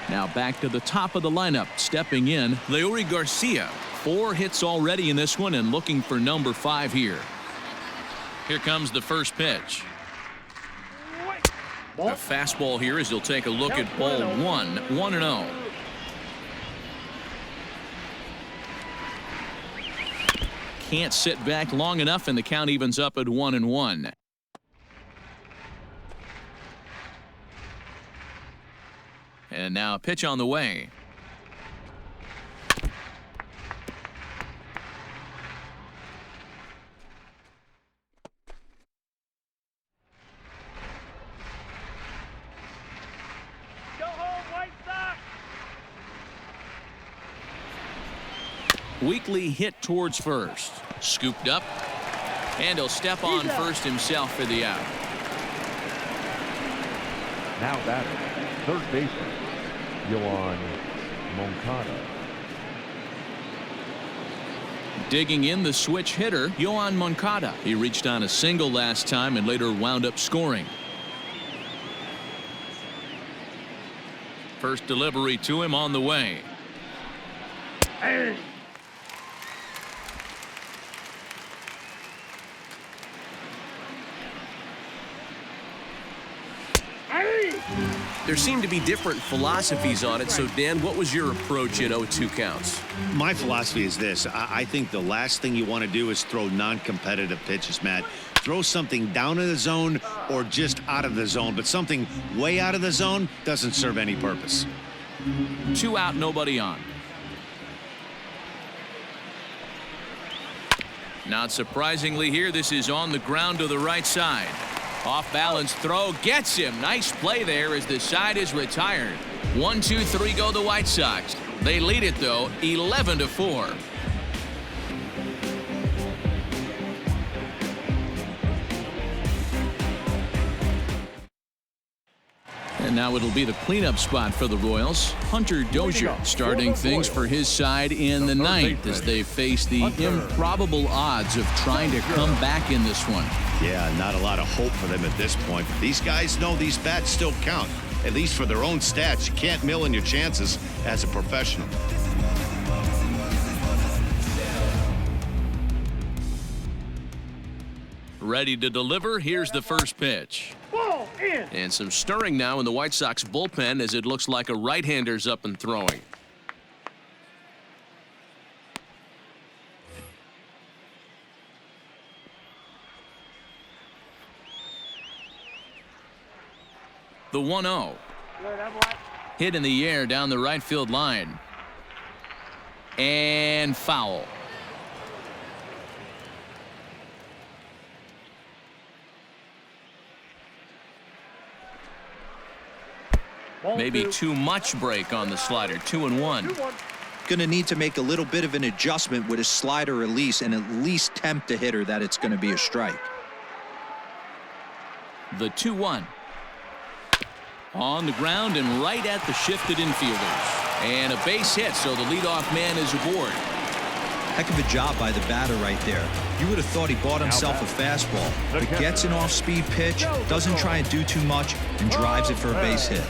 Speaker 1: Now back to the top of the lineup. Stepping in, Leori Garcia. 4 hits already in this one and looking for number 5 here. Here comes the first pitch. A fastball here as he'll take a look at ball 1, 1-0. Can't sit back long enough, and the count evens up at 1-1. And now a pitch on the way.
Speaker 4: Go home, White Sox!
Speaker 1: Weekly hit towards first. Scooped up. And he'll step on first himself for the out.
Speaker 6: Now batter, third baseman, Yohan Moncada.
Speaker 1: Digging in the switch hitter, Yohan Moncada. He reached on a single last time and later wound up scoring. First delivery to him on the way.
Speaker 4: Hey.
Speaker 8: There seem to be different philosophies on it. So, Dan, what was your approach in 0-2 counts?
Speaker 2: My philosophy is this. I think the last thing you want to do is throw non-competitive pitches, Matt. Throw something down in the zone or just out of the zone, but something way out of the zone doesn't serve any purpose.
Speaker 1: 2 out, nobody on. Not surprisingly here, this is on the ground to the right side. Off balance throw gets him. Nice play there as the side is retired. 1, 2, 3 go the White Sox. They lead it though 11-4. And now it'll be the cleanup spot for the Royals. Hunter Dozier starting things for his side in the 9th as they face the improbable odds of trying to come back in this one.
Speaker 2: Yeah, not a lot of hope for them at this point. These guys know these bats still count, at least for their own stats. You can't mill in your chances as a professional.
Speaker 1: Ready to deliver. Here's the first pitch.
Speaker 4: Ball in.
Speaker 1: And some stirring now in the White Sox bullpen as it looks like a right-hander's up and throwing. The 1-0. Hit in the air down the right field line. And foul. Maybe too much break on the slider. 2-1.
Speaker 3: Going to need to make a little bit of an adjustment with his slider release and at least tempt the hitter that it's going to be a strike.
Speaker 1: The 2-1. On the ground and right at the shifted infielders. And a base hit, so the leadoff man is aboard.
Speaker 3: Heck of a job by the batter right there. You would have thought he bought himself a fastball, but gets an off-speed pitch, doesn't try and do too much, and drives it for a base hit.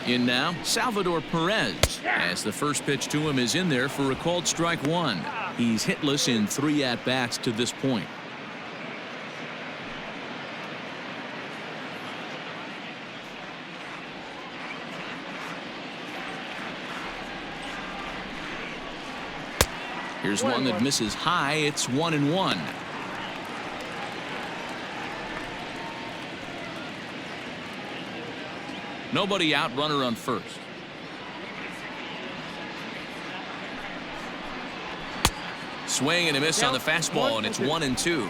Speaker 1: In now, Salvador Perez, as the first pitch to him is in there for a called strike one. He's hitless in 3 at-bats to this point. Here's one that misses high. It's 1-1. Nobody out, runner on first. Swing and a miss on the fastball, and it's 1-2.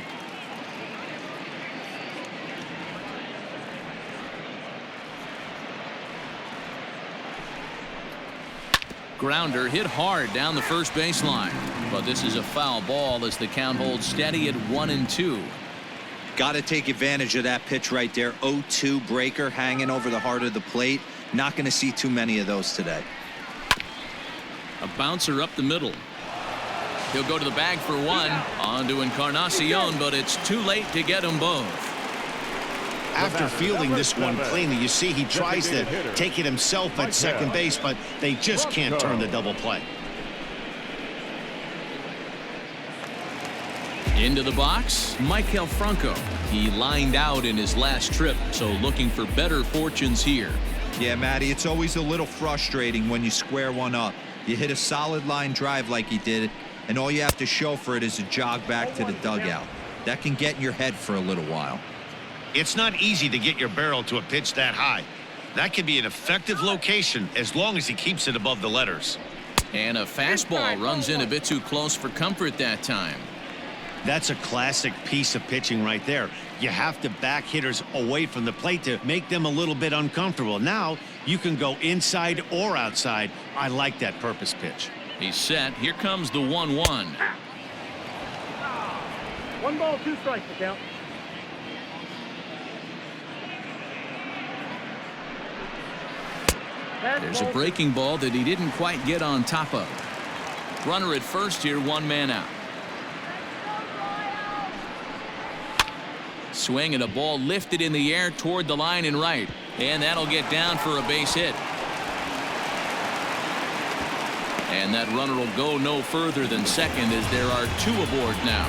Speaker 1: Grounder hit hard down the first baseline, but this is a foul ball as the count holds steady at 1-2.
Speaker 3: Got to take advantage of that pitch right there. 0-2 breaker hanging over the heart of the plate. Not going to see too many of those today.
Speaker 1: A bouncer up the middle. He'll go to the bag for one. On to Encarnacion, but it's too late to get them both.
Speaker 2: After fielding this one cleanly, you see he tries to take it himself at second base, but they just can't turn the double play.
Speaker 1: Into the box, Michael Franco. He lined out in his last trip, so looking for better fortunes here.
Speaker 3: Yeah, Matty, it's always a little frustrating when you square one up. You hit a solid line drive like he did, and all you have to show for it is a jog back to the dugout. That can get in your head for a little while.
Speaker 5: It's not easy to get your barrel to a pitch that high. That can be an effective location as long as he keeps it above the letters.
Speaker 1: And a fastball runs in a bit too close for comfort that time.
Speaker 2: That's a classic piece of pitching right there. You have to back hitters away from the plate to make them a little bit uncomfortable. Now you can go inside or outside. I like that purpose pitch.
Speaker 1: He's set. Here comes the 1-1.
Speaker 4: 1 ball, 2 strikes to count.
Speaker 1: There's a breaking ball that he didn't quite get on top of. Runner at first here, 1 man out. Swing and a ball lifted in the air toward the line and right. And that'll get down for a base hit. And that runner will go no further than second as there are 2 aboard now.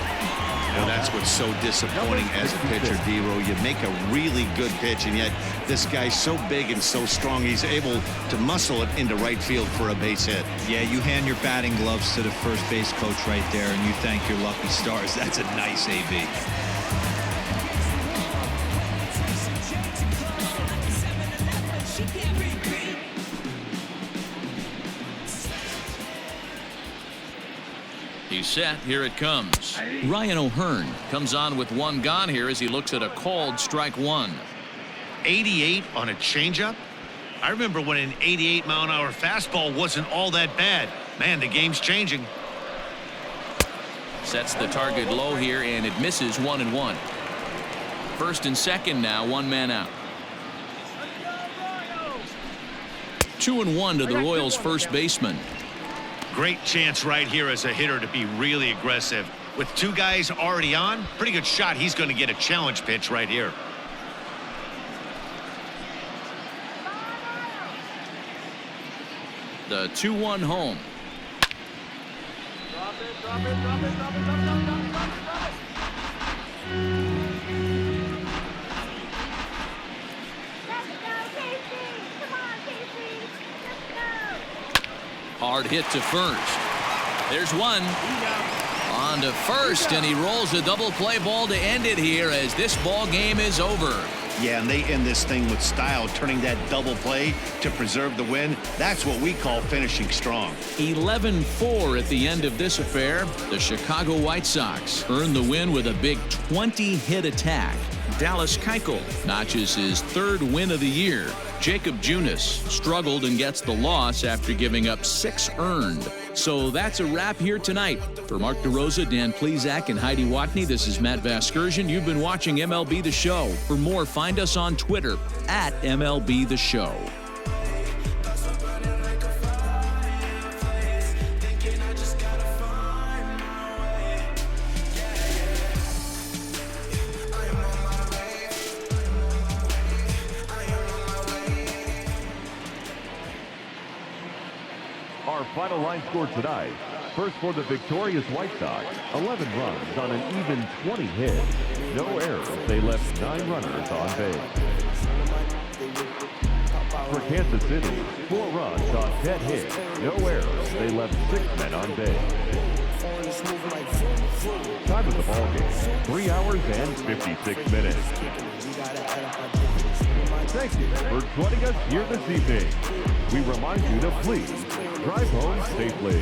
Speaker 2: Well, that's what's so disappointing as a pitcher, D-Row. You make a really good pitch, and yet this guy's so big and so strong, he's able to muscle it into right field for a base hit.
Speaker 3: Yeah, you hand your batting gloves to the first base coach right there, and you thank your lucky stars. That's a nice AB.
Speaker 1: He's set. Here it comes. Ryan O'Hearn comes on with 1 gone here as he looks at a called strike 1.
Speaker 5: 88 on a changeup? I remember when an 88-mile-an-hour fastball wasn't all that bad. Man, the game's changing.
Speaker 1: Sets the target low here, and it misses 1-1. First and second now, 1 man out. 2-1 to the Royals' first baseman.
Speaker 5: Great chance right here as a hitter to be really aggressive. With 2 guys already on, pretty good shot. He's going to get a challenge pitch right here.
Speaker 1: The 2-1 home. Hard hit to first. There's one. On to first, and he rolls a double play ball to end it here as this ball game is over.
Speaker 2: Yeah, and they end this thing with style, turning that double play to preserve the win. That's what we call finishing strong.
Speaker 1: 11-4 at the end of this affair. The Chicago White Sox earn the win with a big 20-hit attack. Dallas Keuchel notches his 3rd win of the year. Jacob Junis struggled and gets the loss after giving up 6 earned. So that's a wrap here tonight. For Mark DeRosa, Dan Plesac, and Heidi Watney, this is Matt Vasgersian. You've been watching MLB The Show. For more, find us on Twitter at MLB The Show.
Speaker 6: Our final line score tonight. First for the victorious White Sox, 11 runs on an even 20 hits. No errors. They left 9 runners on base. For Kansas City, 4 runs on 10 hits. No errors. They left 6 men on base. Time of the ball game, 3 hours and 56 minutes. Thank you for joining us here this evening. We remind you to please drive home safely.